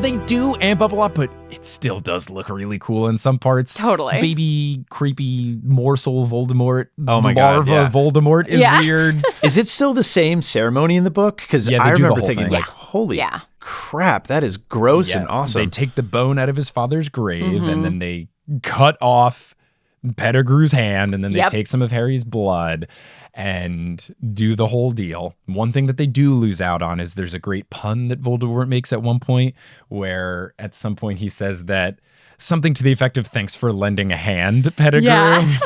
They do amp up a lot, but it still does look really cool in some parts. Totally. Baby, creepy morsel Voldemort. Oh my God, larva yeah. Voldemort is weird. Is it still the same ceremony in the book? Because Yeah, I they do the remember whole thinking, thing. like, Holy crap, that is gross and awesome. They take the bone out of his father's grave and then they cut off Pettigrew's hand, and then they take some of Harry's blood and do the whole deal. One thing that they do lose out on is there's a great pun that Voldemort makes at one point, where at some point he says that something to the effect of "thanks for lending a hand, Pettigrew." Yeah.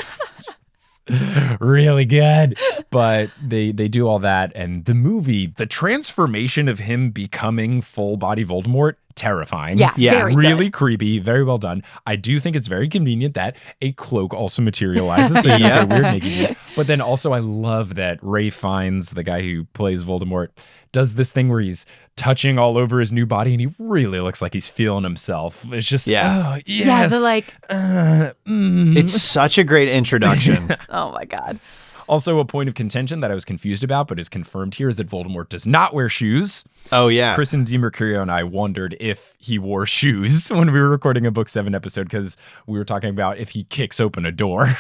Really good. But they do all that, and the movie, the transformation of him becoming full body Voldemort, terrifying. Yeah, really good. Creepy, very well done. I do think it's very convenient that a cloak also materializes, so you don't get weird making it. But then also I love that Ray Fiennes, the guy who plays Voldemort, does this thing where he's touching all over his new body and he really looks like he's feeling himself. It's just, oh, yes. Yeah, they're like, It's such a great introduction. oh my God. Also, a point of contention that I was confused about, but is confirmed here, is that Voldemort does not wear shoes. Oh, yeah. Kristen DiMercurio and I wondered if he wore shoes when we were recording a Book 7 episode, because we were talking about if he kicks open a door.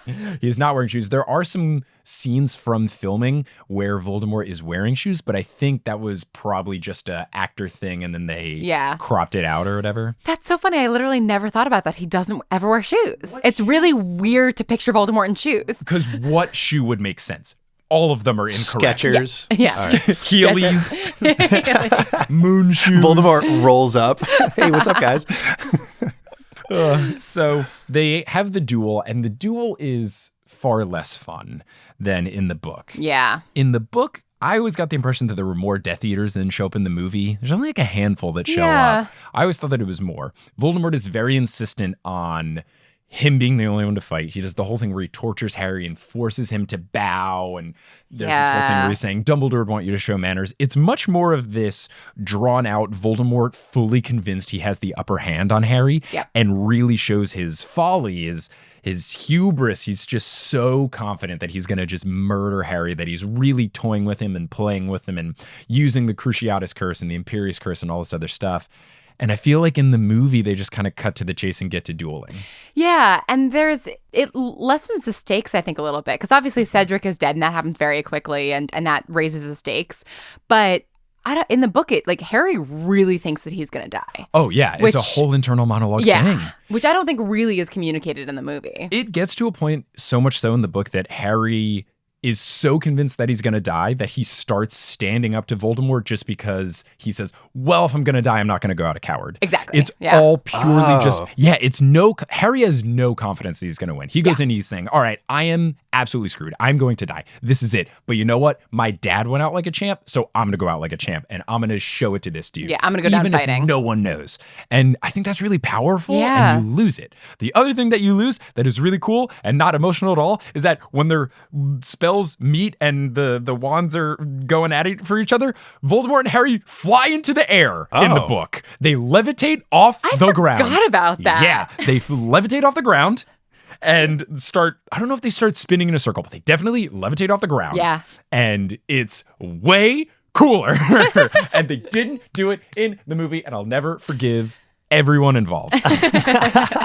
He is not wearing shoes. There are some scenes from filming where Voldemort is wearing shoes, but I think that was probably just an actor thing, and then they cropped it out or whatever. That's so funny. I literally never thought about that. He doesn't ever wear shoes. It's really weird to picture Voldemort in shoes. Because what shoe would make sense? All of them are incorrect. Skechers. Yeah. Heelys. Moon shoes. Voldemort rolls up. Hey, what's up, guys? So they have the duel, and the duel is far less fun than in the book. Yeah. In the book, I always got the impression that there were more Death Eaters than show up in the movie. There's only like a handful that show up. I always thought that it was more. Voldemort is very insistent on him being the only one to fight. He does the whole thing where he tortures Harry and forces him to bow. And there's this whole thing where he's saying, Dumbledore would want you to show manners. It's much more of this drawn out Voldemort fully convinced he has the upper hand on Harry and really shows his folly, his hubris. He's just so confident that he's going to just murder Harry, that he's really toying with him and playing with him and using the Cruciatus Curse and the Imperius Curse and all this other stuff. And I feel like in the movie, they just kind of cut to the chase and get to dueling. Yeah, and it lessens the stakes, I think, a little bit. Because obviously Cedric is dead, and that happens very quickly, and that raises the stakes. But in the book, Harry really thinks that he's going to die. Oh, yeah. It's a whole internal monologue thing. Which I don't think really is communicated in the movie. It gets to a point, so much so in the book, that Harry is so convinced that he's going to die that he starts standing up to Voldemort just because he says, well, if I'm going to die, I'm not going to go out a coward. Exactly. It's all purely Harry has no confidence that he's going to win. He goes in and he's saying, all right, I am absolutely screwed. I'm going to die. This is it. But you know what? My dad went out like a champ, so I'm going to go out like a champ, and I'm going to show it to this dude. Yeah, I'm going to go down fighting. Even if no one knows. And I think that's really powerful, and you lose it. The other thing that you lose that is really cool and not emotional at all is that when their spells meet and the wands are going at it for each other, Voldemort and Harry fly into the air in the book. They levitate off the ground. I forgot about that. Yeah, they levitate off the ground and start, I don't know if they start spinning in a circle, but they definitely levitate off the ground. Yeah. And it's way cooler. And they didn't do it in the movie, and I'll never forgive everyone involved.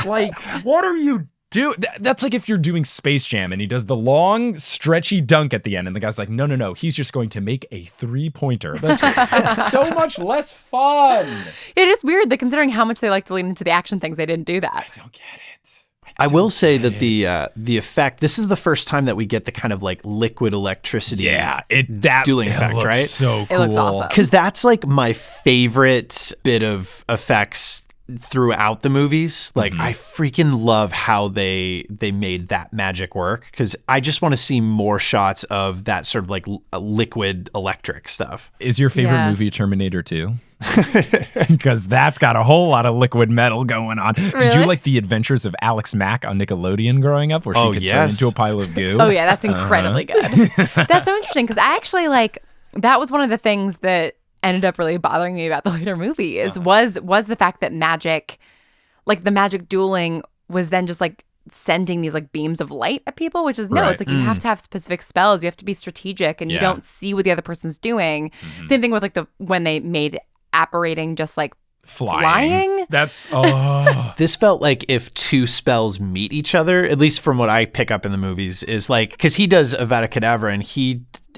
Like, what are you doing? That's like if you're doing Space Jam and he does the long, stretchy dunk at the end, and the guy's like, no, he's just going to make a 3-pointer. That's so much less fun. It is weird that considering how much they like to lean into the action things, they didn't do that. I don't get it. I will say that the effect, this is the first time that we get the kind of like liquid electricity dueling effect, looks right? So cool. It looks awesome. Because that's like my favorite bit of effects throughout the movies. Like I freaking love how they made that magic work, because I just want to see more shots of that sort of like liquid electric stuff. Is your favorite movie Terminator 2? Because that's got a whole lot of liquid metal going on. Really? Did you like the adventures of Alex Mack on Nickelodeon growing up, where she could turn into a pile of goo? Oh yeah, that's incredibly good. That's so interesting, because I actually that was one of the things that ended up really bothering me about the later movie was the fact that magic, like the magic dueling, was then just like sending these like beams of light at people, which is it's like you have to have specific spells, you have to be strategic, and you don't see what the other person's doing. Same thing with like when they made apparating just like flying. That's This felt like if two spells meet each other, at least from what I pick up in the movies, is like, because he does Avada Kedavra, and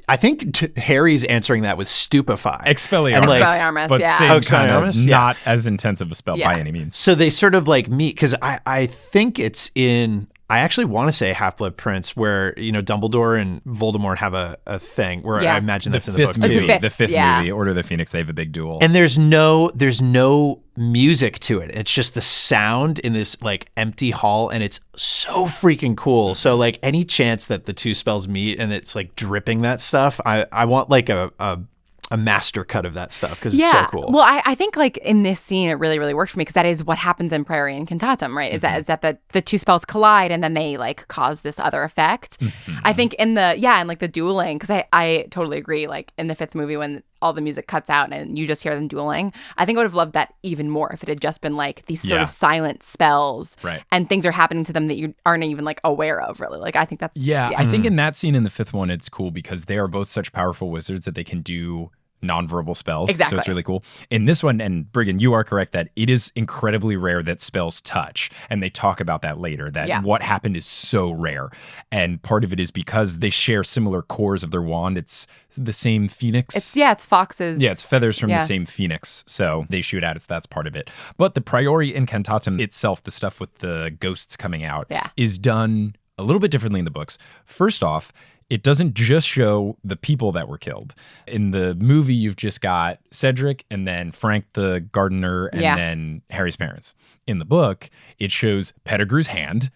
I think Harry's answering that with stupefy. Expelliarmus. And, like, Expelliarmus, but yeah. same kind of Expelliarmus, yeah. not as intensive a spell Yeah. by any means. So they sort of like meet, because I think it's in, I actually want to say Half-Blood Prince, where, Dumbledore and Voldemort have a thing where Yeah. I imagine that's in the fifth book movie, too. the fifth yeah. movie, Order of the Phoenix, they have a big duel. And there's no music to it. It's just the sound in this like empty hall, and it's so freaking cool. So like any chance that the two spells meet and it's like dripping that stuff, I want like a master cut of that stuff, because it's so cool. Well, I think like in this scene, it really, really worked for me, because that is what happens in Prairie Incantatum, right? Is that the two spells collide and then they like cause this other effect. I think in like the dueling, because I totally agree. Like in the fifth movie, when all the music cuts out and you just hear them dueling, I think I would have loved that even more if it had just been like these sort of silent spells, Right. and things are happening to them that you aren't even like aware of, really. Like I think that's I think in that scene in the fifth one, it's cool because they are both such powerful wizards that they can do nonverbal spells. Exactly. So it's really cool. In this one, and Briggon, you are correct that it is incredibly rare that spells touch. And they talk about that later, that what happened is so rare. And part of it is because they share similar cores of their wand. It's the same phoenix. It's foxes. Yeah, it's feathers from the same phoenix. So they shoot at it, so that's part of it. But the Priori Incantatum itself, the stuff with the ghosts coming out, is done a little bit differently in the books. First off, it doesn't just show the people that were killed. In the movie, you've just got Cedric and then Frank the gardener and then Harry's parents. In the book, it shows Pettigrew's hand.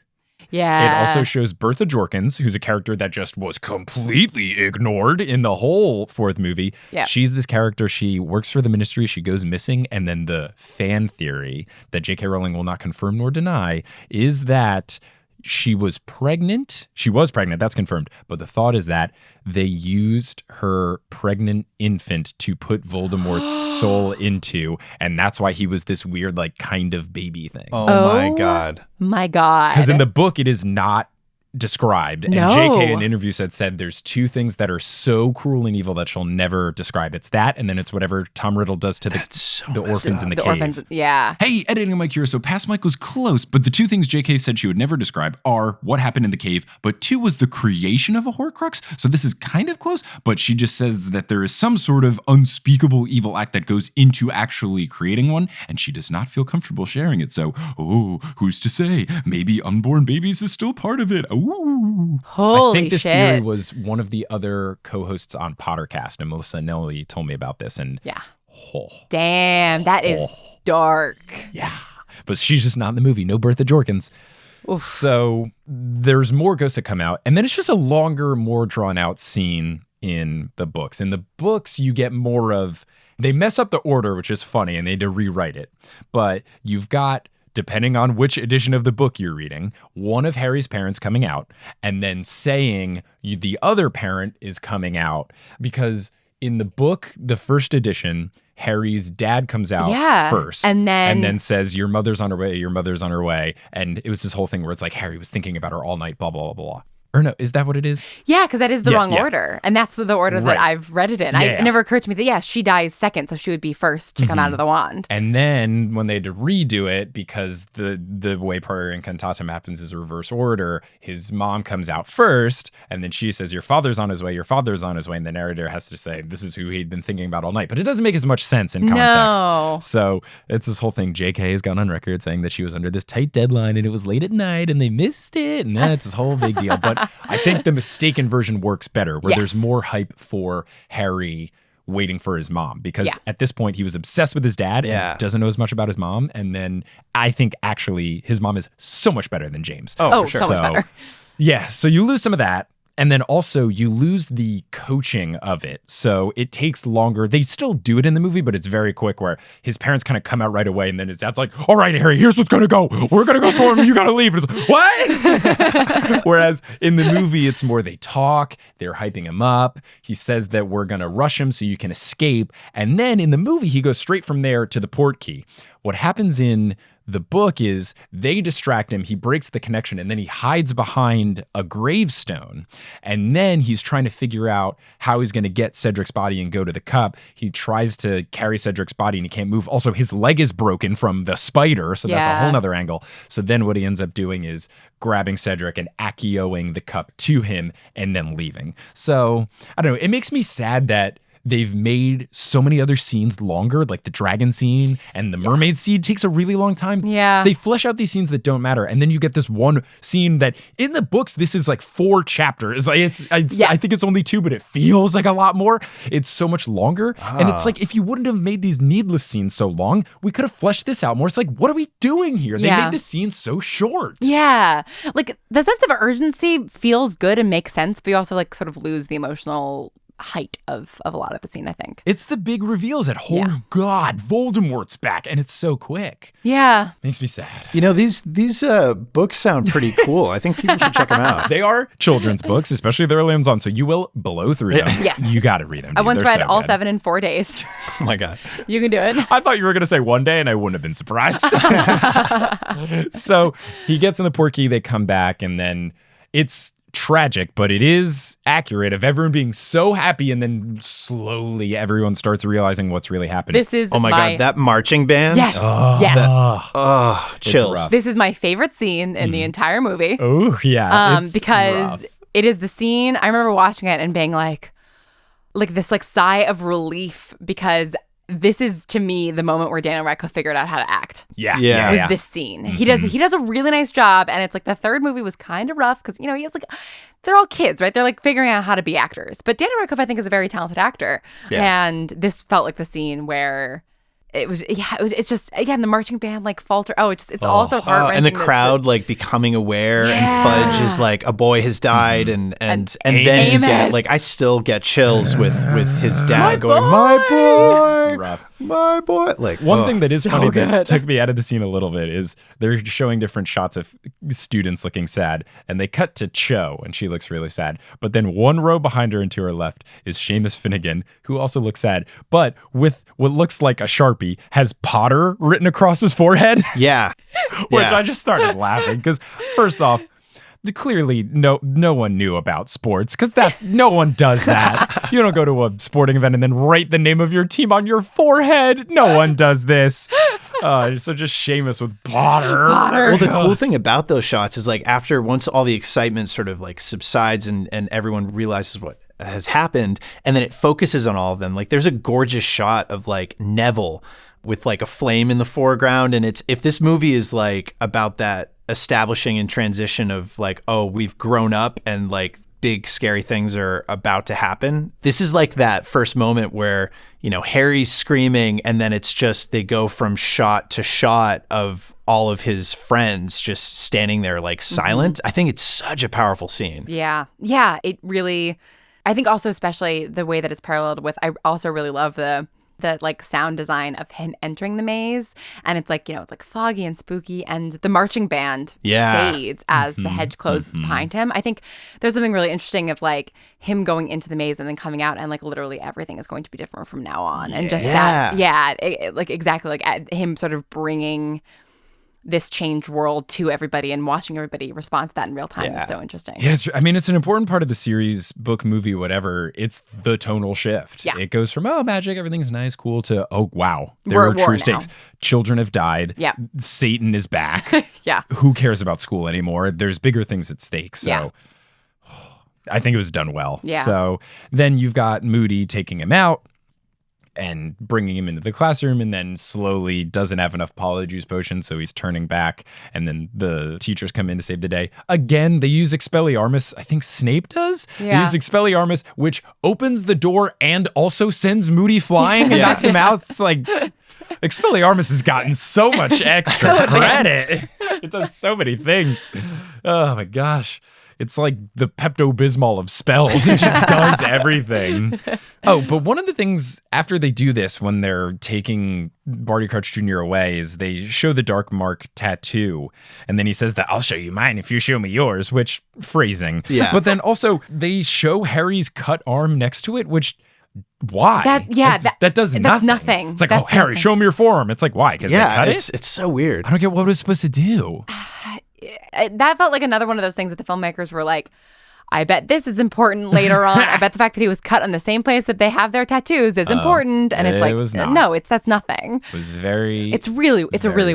Yeah. It also shows Bertha Jorkins, who's a character that just was completely ignored in the whole fourth movie. Yeah. She's this character. She works for the ministry. She goes missing. And then the fan theory that J.K. Rowling will not confirm nor deny is that she was pregnant. She was pregnant. That's confirmed. But the thought is that they used her pregnant infant to put Voldemort's soul into. And that's why he was this weird, like, kind of baby thing. Oh my God. My God. Because in the book, it is not described. And No. JK in interviews said there's two things that are so cruel and evil that she'll never describe. It's that, and then it's whatever Tom Riddle does to the orphans in the cave. orphans. Yeah. Hey, editing Mike here. So past Mike was close, but the two things JK said she would never describe are what happened in the cave, but two was the creation of a Horcrux. So this is kind of close, but she just says that there is some sort of unspeakable evil act that goes into actually creating one, and she does not feel comfortable sharing it. So, who's to say? Maybe unborn babies is still part of it. Ooh. Holy I think this shit. theory was one of the other co-hosts on Pottercast, and Melissa Nelly told me about this. And Damn, that is dark. yeah, but she's just not in the movie. No Bertha Jorkins. So there's more ghosts that come out, and then it's just a longer, more drawn out scene in the books. In the books, you get more of, they mess up the order, which is funny, and they had to rewrite it. But you've got, depending on which edition of the book you're reading, one of Harry's parents coming out and then saying the other parent is coming out. Because in the book, the first edition, Harry's dad comes out first and then says, your mother's on her way, your mother's on her way. And it was this whole thing where it's like Harry was thinking about her all night, blah, blah, blah, blah. Or no, is that what it is? Yeah, because that is the wrong order. And that's the order that Right. I've read it in. It never occurred to me that, she dies second, so she would be first to come out of the wand. And then when they had to redo it, because the way Prior Incantatum happens is reverse order, his mom comes out first, and then she says, your father's on his way, your father's on his way, and the narrator has to say, this is who he'd been thinking about all night. But it doesn't make as much sense in context. No. So it's this whole thing. JK has gone on record saying that she was under this tight deadline, and it was late at night, and they missed it, and that's this whole big deal. But I think the mistaken version works better, where there's more hype for Harry waiting for his mom, because at this point he was obsessed with his dad and doesn't know as much about his mom. And then I think actually his mom is so much better than James. For sure. So much better. Yeah, so you lose some of that. And then also you lose the coaching of it. So it takes longer. They still do it in the movie, but it's very quick, where his parents kind of come out right away. And then his dad's like, all right, Harry, here's what's going to go. We're going to go storm. You got to leave. And it's like, what? Whereas in the movie, it's more they talk. They're hyping him up. He says that we're going to rush him so you can escape. And then in the movie, he goes straight from there to the port key. what happens in the book is they distract him, he breaks the connection, and then he hides behind a gravestone. And then he's trying to figure out how he's going to get Cedric's body and go to the cup. He tries to carry Cedric's body and he can't move. Also, his leg is broken from the spider, so that's a whole nother angle. So then what he ends up doing is grabbing Cedric and accio-ing the cup to him and then leaving. So, I don't know, it makes me sad that they've made so many other scenes longer, like the dragon scene and the mermaid scene takes a really long time. They flesh out these scenes that don't matter. And then you get this one scene that in the books, this is like 4 chapters. Like I think it's only 2, but it feels like a lot more. It's so much longer. And it's like, if you wouldn't have made these needless scenes so long, we could have fleshed this out more. It's like, what are we doing here? They made the scene so short. Yeah. Like the sense of urgency feels good and makes sense, but you also like sort of lose the emotional height of a lot of the scene, I think. It's the big reveals that, oh God, Voldemort's back, and it's so quick. Yeah. Makes me sad. You know, these books sound pretty cool. I think people should check them out. They are children's books, especially the early ones on, so you will blow through them. Yes. You got to read them. I once They're read so all good. 7 in 4 days. Oh my God. You can do it. I thought you were going to say one day, and I wouldn't have been surprised. So he gets in the Portkey, they come back, and then it's tragic, but it is accurate of everyone being so happy, and then slowly everyone starts realizing what's really happening. This is Oh my God, that marching band? Yes. Yes. Chills. rough. This is my favorite scene in the entire movie. Oh, yeah. It's Because rough. it is the scene, I remember watching it and being like this like sigh of relief, because this is, to me, the moment where Daniel Radcliffe figured out how to act. Yeah. Was this scene. He does a really nice job, and it's like the third movie was kind of rough because, you know, he has like, they're all kids, right? They're like figuring out how to be actors. But Daniel Radcliffe, I think, is a very talented actor. Yeah. And this felt like the scene where it's just, again, the marching band like falter. It's also heart-wrenching. And the crowd like becoming aware, and Fudge is like, a boy has died, and then you Amos. get like, I still get chills with his dad going, my boy, It's rough. my boy. Like One thing that is so funny that good. took me out of the scene a little bit is they're showing different shots of students looking sad, and they cut to Cho, and she looks really sad. But then one row behind her and to her left is Seamus Finnegan, who also looks sad, but with what looks like a Sharpie, has Potter written across his forehead. Yeah. Which I just started laughing because, first off, clearly no one knew about sports, because no one does that. You don't go to a sporting event and then write the name of your team on your forehead. No one does this. So just Seamus with Potter. Well, the cool thing about those shots is like, once all the excitement sort of like subsides and everyone realizes what has happened, and then it focuses on all of them. Like, there's a gorgeous shot of like Neville with like a flame in the foreground, and if this movie is like about that establishing and transition of like, oh, we've grown up and like big scary things are about to happen, this is like that first moment where, you know, Harry's screaming, and then it's just they go from shot to shot of all of his friends just standing there like silent. I think it's such a powerful scene. Yeah. It really, I think also especially the way that it's paralleled with, I also really love the like sound design of him entering the maze, and it's like, you know, it's like foggy and spooky, and the marching band fades as the hedge closes behind him. I think there's something really interesting of like him going into the maze and then coming out, and like literally everything is going to be different from now on. And just like exactly like him sort of bringing this changed world to everybody and watching everybody respond to that in real time is so interesting. Yeah, it's an important part of the series, book, movie, whatever. It's the tonal shift. Yeah. It goes from, oh, magic, everything's nice, cool, to, oh, wow, there are true stakes. Children have died. Yeah. Satan is back. Yeah. Who cares about school anymore? There's bigger things at stake. So I think it was done well. Yeah. So then you've got Moody taking him out and bringing him into the classroom, and then slowly doesn't have enough polyjuice potions, so he's turning back, and then the teachers come in to save the day. Again, they use Expelliarmus. I think Snape does. They use Expelliarmus, which opens the door and also sends Moody flying and knocks him out. It's like, Expelliarmus has gotten so much extra credit. It does so many things. Oh my gosh. It's like the Pepto Bismol of spells. It just does everything. Oh, but one of the things after they do this, when they're taking Barty Crouch Jr. away, is they show the Dark Mark tattoo. And then he says that, I'll show you mine if you show me yours, which phrasing. Yeah. But then also they show Harry's cut arm next to it, which why? That does nothing. That's nothing. It's like, That's Harry, nothing. show me your forearm. It's like, why? Because they cut it? it's so weird. I don't get what it was supposed to do. That felt like another one of those things that the filmmakers were like, I bet this is important later on. I bet the fact that he was cut on the same place that they have their tattoos is important. And it's it like, was not. no, that's nothing. It was very It's a really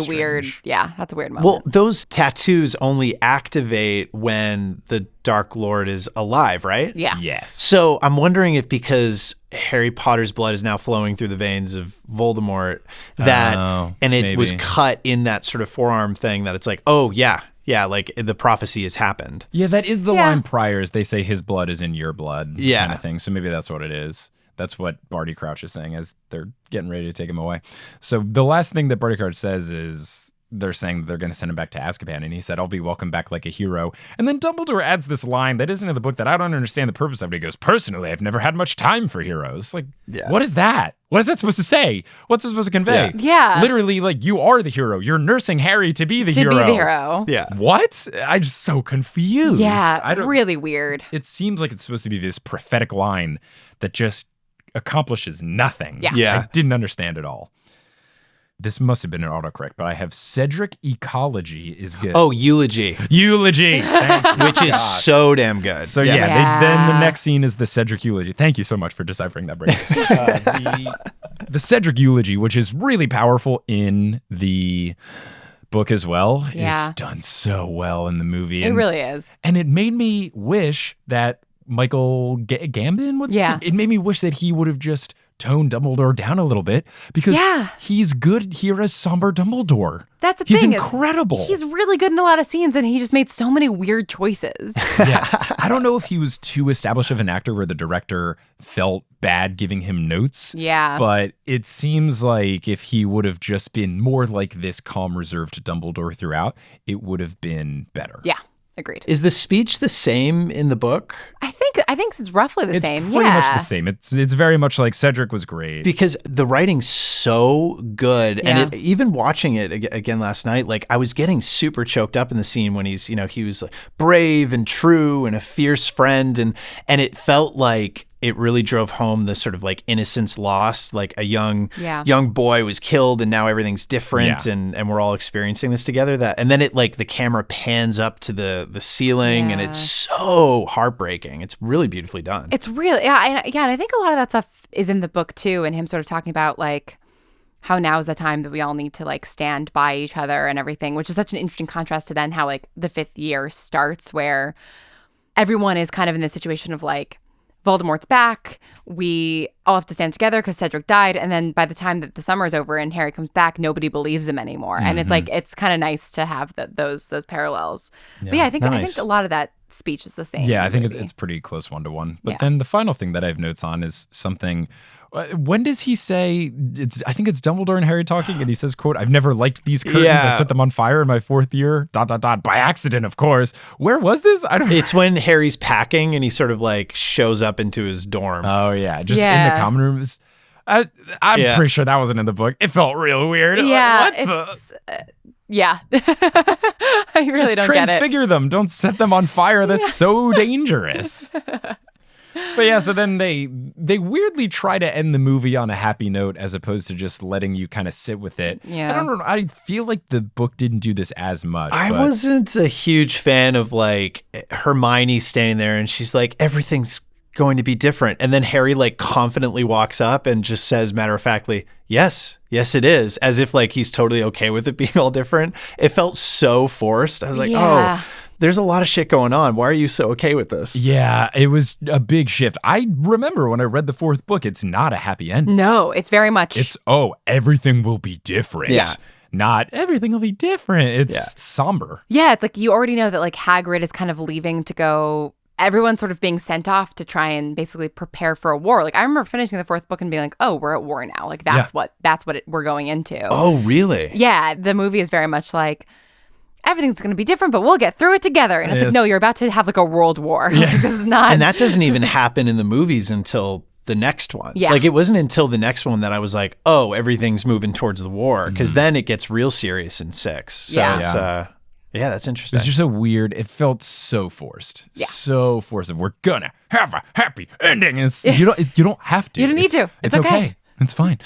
strange. weird. Yeah, that's a weird moment. Well, those tattoos only activate when the Dark Lord is alive, right? yeah. Yes. So I'm wondering if because Harry Potter's blood is now flowing through the veins of Voldemort, and it was maybe. cut in that sort of forearm thing, that it's like, oh yeah, like the prophecy has happened. Yeah, that is the Yeah. line prior. Is they say his blood is in your blood, Yeah. kind of thing. So maybe that's what it is. That's what Barty Crouch is saying as they're getting ready to take him away. So the last thing that Barty Crouch says is they're saying they're going to send him back to Azkaban, and he said, "I'll be welcomed back like a hero." And then Dumbledore adds this line that isn't in the book that I don't understand the purpose of it. He goes, "Personally, I've never had much time for heroes." Like, what is that? What is that supposed to say? What's it supposed to convey? Yeah. Literally, like, you are the hero. You're nursing Harry to be the To hero. be the hero. Yeah. What? I'm just so confused. Yeah, I don't. really weird. It seems like it's supposed to be this prophetic line that just accomplishes nothing. Yeah. I didn't understand it all. This must have been an autocorrect, but I have Cedric ecology is good. Oh, eulogy, eulogy. Thank which is so damn good. So Yeah. then the next scene is the Cedric eulogy. Thank you so much for deciphering that, Briggon. The Cedric eulogy, which is really powerful in the book as well, Yeah. is done so well in the movie. It really is. And it made me wish that Michael Gambon, it made me wish that he would have just toned Dumbledore down a little bit, because he's good here as somber Dumbledore. That's the He's thing. incredible. He's really good in a lot of scenes, and he just made so many weird choices. Yes. I don't know if he was too established of an actor where the director felt bad giving him notes. Yeah. But it seems like if he would have just been more like this calm, reserved Dumbledore throughout, it would have been better. Yeah. Agreed. Is the speech the same in the book? I think it's roughly the same. It's pretty much the same. It's very much like Cedric was great. Because the writing's so good. Yeah. And even watching it again last night, like I was getting super choked up in the scene when he's, he was like brave and true and a fierce friend. And it felt like it really drove home the sort of like innocence lost, like a young boy was killed and now everything's different and we're all experiencing this together. And then it like the camera pans up to the ceiling and it's so heartbreaking. It's really beautifully done. It's really, and I think a lot of that stuff is in the book too, and him sort of talking about like how now is the time that we all need to like stand by each other and everything, which is such an interesting contrast to then how like the 5th year starts, where everyone is kind of in this situation of like, Voldemort's back. We all have to stand together because Cedric died. And then by the time that the summer is over and Harry comes back, nobody believes him anymore. And it's like, it's kind of nice to have those parallels. Yeah. But yeah, I think a lot of that speech is the same. Yeah, I think it's pretty close 1-to-1. But then the final thing that I have notes on is something. When does he say I think it's Dumbledore and Harry talking, and he says, quote, "I've never liked these curtains. I set them on fire in my 4th year, ... by accident, of course." Where was this? I don't know. It's when Harry's packing and he sort of like shows up into his dorm. Oh yeah, just in the common room. I'm pretty sure that wasn't in the book. It felt real weird. Yeah, I really don't get it. Transfigure them. Don't set them on fire. That's so dangerous. But yeah, so then they weirdly try to end the movie on a happy note as opposed to just letting you kind of sit with it. Yeah. I don't know. I feel like the book didn't do this as much. I wasn't a huge fan of like Hermione standing there and she's like, everything's going to be different. And then Harry like confidently walks up and just says matter-of-factly, yes, it is. As if like he's totally okay with it being all different. It felt so forced. I was like, oh, there's a lot of shit going on. Why are you so okay with this? Yeah, it was a big shift. I remember when I read the 4th book, it's not a happy ending. No, it's very much. It's, everything will be different. Yeah. Not everything will be different. It's somber. Yeah, it's like you already know that like Hagrid is kind of leaving to go. Everyone's sort of being sent off to try and basically prepare for a war. Like I remember finishing the 4th book and being like, oh, we're at war now. Like that's what we're going into. Oh, really? Yeah, the movie is very much like, everything's going to be different, but we'll get through it together. And it's like, no, you're about to have like a world war. Yeah. Like, this is not. And that doesn't even happen in the movies until the next one. Yeah. Like it wasn't until the next one that I was like, oh, everything's moving towards the war. Because then it gets real serious in 6. So Yeah, that's interesting. It's just so weird. It felt so forced. Yeah. So forced. We're gonna have a happy ending. And you don't have to. You don't need to. It's okay. It's fine.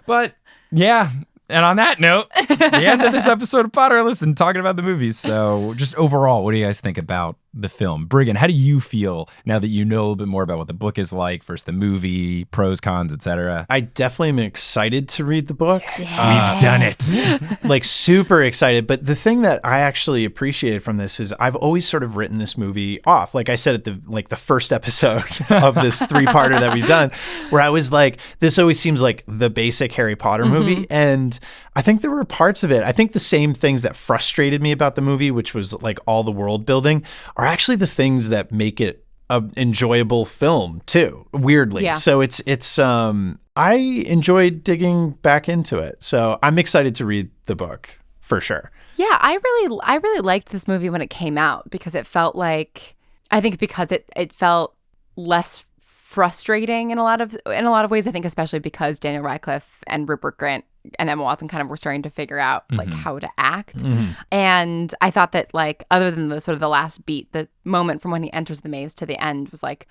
But yeah. And on that note, the end of this episode of Potterless and talking about the movies. So just overall, what do you guys think about the film? Briggon, how do you feel now that you know a little bit more about what the book is like versus the movie, pros, cons, etc.? I definitely am excited to read the book. We've done it. Like super excited. But the thing that I actually appreciated from this is I've always sort of written this movie off. Like I said at the first episode of this 3-parter that we've done, where I was like, this always seems like the basic Harry Potter movie. And I think there were parts of it. I think the same things that frustrated me about the movie, which was like all the world building, are actually the things that make it an enjoyable film too, weirdly. Yeah. So it's I enjoyed digging back into it. So I'm excited to read the book for sure. Yeah, I really liked this movie when it came out because it felt like, I think because it felt less frustrating in a lot of ways. I think especially because Daniel Radcliffe and Rupert Grint and Emma Watson kind of were starting to figure out like how to act. And I thought that like other than the sort of the last beat, the moment from when he enters the maze to the end was like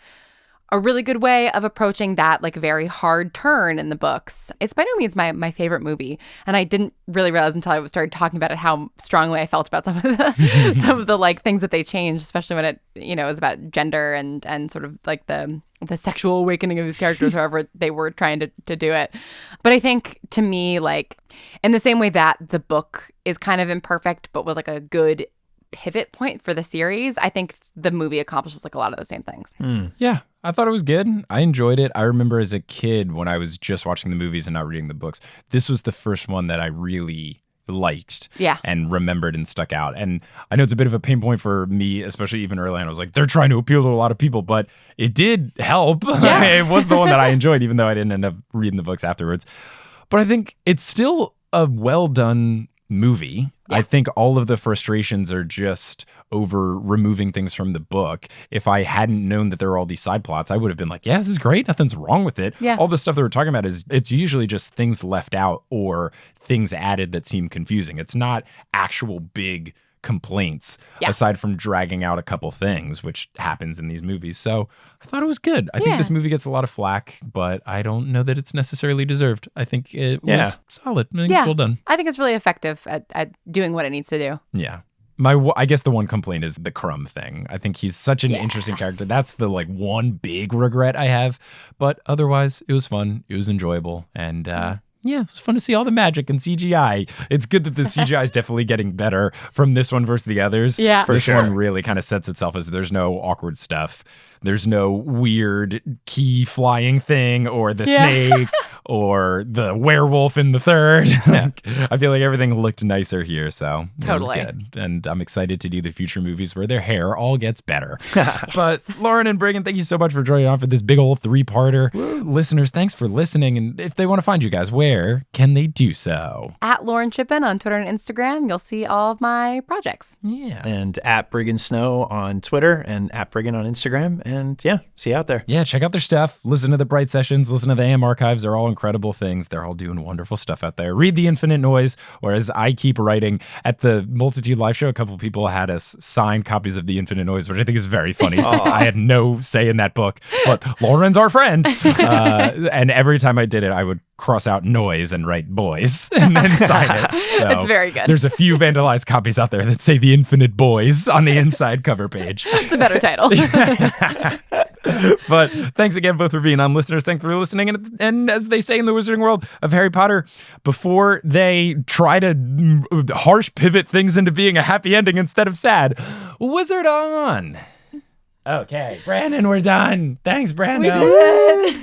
a really good way of approaching that like very hard turn in the books. It's by no means my favorite movie, and I didn't really realize until I started talking about it how strongly I felt about some of the like things that they changed, especially when it is about gender and sort of like the sexual awakening of these characters, however they were trying to do it. But I think to me, like in the same way that the book is kind of imperfect but was like a good pivot point for the series, I think the movie accomplishes like a lot of the same things. Yeah, I thought it was good. I enjoyed it. I remember as a kid when I was just watching the movies and not reading the books, this was the first one that I really liked and remembered and stuck out. And I know it's a bit of a pain point for me, especially even early on. I was like, they're trying to appeal to a lot of people, but it did help. Yeah. It was the one that I enjoyed, even though I didn't end up reading the books afterwards. But I think it's still a well done movie. Yeah. I think all of the frustrations are just over removing things from the book. If I hadn't known that there were all these side plots, I would have been like, yeah, this is great. Nothing's wrong with it. Yeah. All the stuff that we're talking about it's usually just things left out or things added that seem confusing. It's not actual big complaints aside from dragging out a couple things, which happens in these movies. So I thought it was good. I think this movie gets a lot of flack, but I don't know that it's necessarily deserved. I think it was solid. I think it's well done. I think it's really effective at doing what it needs to do. Yeah. I guess the one complaint is the Crumb thing. I think he's such an interesting character. That's the like one big regret I have. But otherwise, it was fun. It was enjoyable. And yeah, it's fun to see all the magic and CGI. It's good that the CGI is definitely getting better from this one versus the others. Yeah, this one really kind of sets itself as there's no awkward stuff. There's no weird key flying thing or the snake or the werewolf in the third. I feel like everything looked nicer here, so it was good. And I'm excited to do the future movies where their hair all gets better. But Lauren and Briggon, thank you so much for joining on for this big old 3-parter. Listeners, thanks for listening. And if they want to find you guys, where can they do so? At Lauren Shippen on Twitter and Instagram. You'll see all of my projects. Yeah. And at Briggon Snow on Twitter and at Briggon on Instagram. And yeah, see you out there. Yeah, check out their stuff. Listen to the Bright Sessions. Listen to the AM Archives. They're all incredible things. They're all doing wonderful stuff out there. Read The Infinite Noise, or as I keep writing, at the Multitude live show, a couple of people had us sign copies of The Infinite Noise, which I think is very funny since I had no say in that book. But Lauren's our friend. And every time I did it, I would cross out noise and write boys and then sign it. So it's very good. There's a few vandalized copies out there that say The Infinite Boys on the inside cover page. It's a better title. But thanks again both for being on, listeners. Thanks for listening. And as they say in the Wizarding World of Harry Potter, before they try to harsh pivot things into being a happy ending instead of sad, wizard on. Okay, Brandon, we're done. Thanks, Brandon. We did.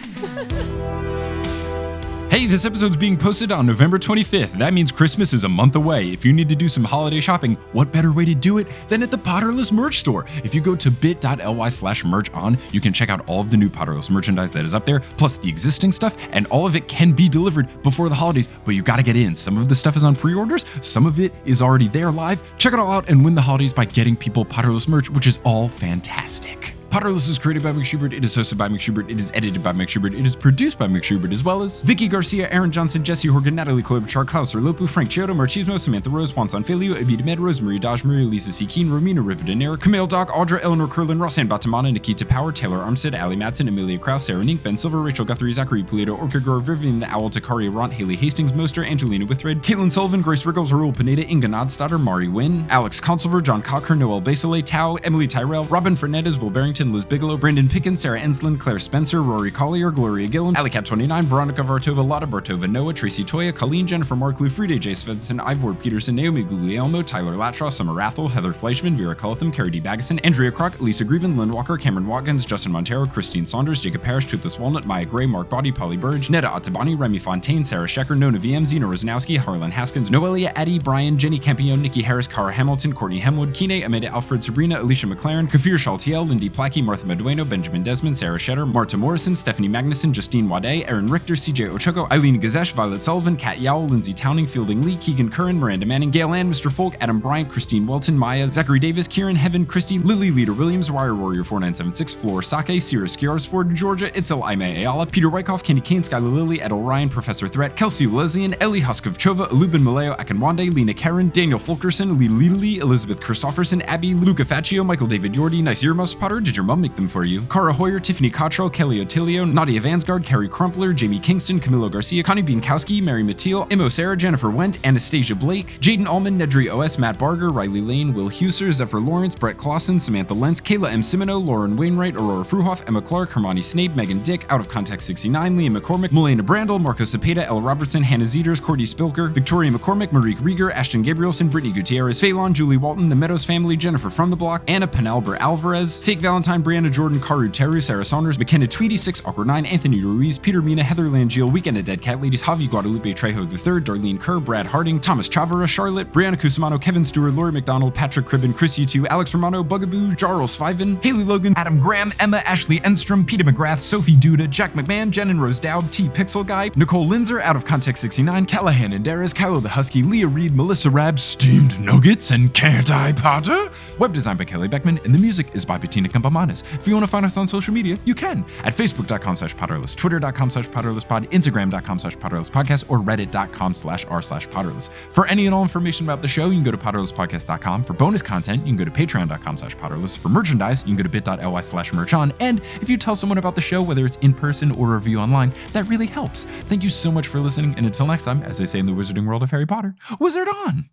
Hey, this episode's being posted on November 25th. That means Christmas is a month away. If you need to do some holiday shopping, what better way to do it than at the Potterless merch store? If you go to bit.ly/merch-on, you can check out all of the new Potterless merchandise that is up there, plus the existing stuff, and all of it can be delivered before the holidays, but you gotta get in. Some of the stuff is on pre-orders, some of it is already there live. Check it all out and win the holidays by getting people Potterless merch, which is all fantastic. Potterless is created by Mick Schubert, it is hosted by Mick Schubert, it is edited by Mick Schubert, it is produced by Mick Schubert, as well as Vicky Garcia, Aaron Johnson, Jesse Horgan, Natalie Klobuchar, Klaus Lopu, Frank Chiodo, Marchismo, Samantha Rose, Juan Sanfelio, Abida Med, Rosemary Dodge, Maria Lisa C. Keen, Romina Rivadeneira, Camille Doc, Audra, Eleanor Curlin, Rosanne Batamana, Nikita Power, Taylor Armstead, Ali Madsen, Amelia Krause, Sarah Nink, Ben Silver, Rachel Guthrie, Zachary Pulido, Orchid Grower, Vivian the Owl, Takari Ront, Haley Hastings, Moster, Angelina Withred, Caitlin Sullivan, Grace Riggles, Arul Pineda, Inga Nodstadter, Mari Wynn, Alex Consulver, John Cocker, Noel Basile, Tao, Emily Tyrell, Robin Fernandez, Will Barrington, Liz Bigelow, Brandon Pickens, Sarah Ensland, Claire Spencer, Rory Collier, Gloria Gillen, Alicat29, Veronica Vartova, Lotta Bartova, Noah, Tracy Toya, Colleen, Jennifer Mark, Lou Friede, Jay Svensson, Ivor Peterson, Naomi Guglielmo, Tyler Latshaw, Summer Rathel, Heather Fleischman, Vera Cullitham, Carrie D. Baggeson, Andrea Kroc, Lisa Grieven, Lynn Walker, Cameron Watkins, Justin Montero, Christine Saunders, Jacob Parrish, Toothless Walnut, Maya Gray, Mark Body, Polly Burge, Neda Atabani, Remy Fontaine, Sarah Shecker, Nona VM, Zena Rosanowski, Harlan Haskins, Noelia Addy, Brian, Jenny Campion, Nikki Harris, Cara Hamilton, Courtney Hemwood, Kine, Amanda Alfred, Sabrina, Alicia McLaren, Kafir Shaltiel, Lindy Plackey, Martha Medueno, Benjamin Desmond, Sarah Shetter, Marta Morrison, Stephanie Magnuson, Justine Wade, Aaron Richter, CJ Ochoko, Eileen Gazesh, Violet Sullivan, Kat Yowell, Lindsay Towning, Fielding Lee, Keegan Curran, Miranda Manning, Gail Ann, Mr. Folk, Adam Bryant, Christine Welton, Maya, Zachary Davis, Kieran Heaven, Christy, Lily Leader Williams, Wire Warrior 4976, Floor Sake, Sierra Skiarsford, Georgia, Itzel Aime Ayala, Peter Wyckoff, Kenny Kane, Skylar Lily, Edel Ryan, Professor Threat, Kelsey Ulesian, Ellie Huskovchova, Lubin Maleo, Akinwande, Lena Karen, Daniel Fulkerson, Lee Lily, Elizabeth Christofferson, Abby, Luca Faccio, Michael David Yordi, Nice Earmuffs Potter, did your mom make them for you? Cara Hoyer, Tiffany Cottrell, Kelly Otilio, Nadia Vansgard, Carrie Crumpler, Jamie Kingston, Camilo Garcia, Connie Bienkowski, Mary Mateel, Imo Sarah, Jennifer Wendt, Anastasia Blake, Jaden Allman, Nedry OS, Matt Barger, Riley Lane, Will Huser, Zephyr Lawrence, Brett Clausen, Samantha Lentz, Kayla M. Simino, Lauren Wainwright, Aurora Fruhoff, Emma Clark, Hermione Snape, Megan Dick, Out of Context 69, Liam McCormick, Melena Brandel, Marco Cepeda, Elle Robertson, Hannah Zeters, Cordy Spilker, Victoria McCormick, Marique Rieger, Ashton Gabrielson, Brittany Gutierrez, Phelan, Julie Walton, The Meadows Family, Jennifer From the Block, Anna Penalber Alvarez, Fake Valentine, Brianna Jordan, Karu Teru, Sarah Saunders, McKenna Tweedy, 6 Awkward 9, Anthony Ruiz, Peter Mina, Heather Langiel, Weekend at Dead Cat Ladies, Javi Guadalupe Trejo III, Darlene Kerr, Brad Harding, Thomas Chavara, Charlotte, Brianna Cusimano, Kevin Stewart, Lori McDonald, Patrick Cribben, Chris U2, Alex Romano, Bugaboo, Jarl Sviven, Haley Logan, Adam Graham, Emma Ashley Enstrom, Peter McGrath, Sophie Duda, Jack McMahon, Jen and Rose Dowd, T Pixel Guy, Nicole Linzer, Out of Context 69, Callahan and Darris, Kylo the Husky, Leah Reed, Melissa Rabb, Steamed Nuggets, and Can't I Potter? Web design by Kelly Beckman, and the music is by Bettina Campamanes. If you want to find us on social media, you can at facebook.com/Potterless, twitter.com/PotterlessPod, instagram.com/PotterlessPodcast, or reddit.com/r/Potterless. For any and all information about the show, you can go to potterlesspodcast.com. For bonus content, you can go to patreon.com/Potterless. For merchandise, you can go to bit.ly/merchon. And if you tell someone about the show, whether it's in person or a review online, that really helps. Thank you so much for listening, and until next time, as they say in the wizarding world of Harry Potter, wizard on!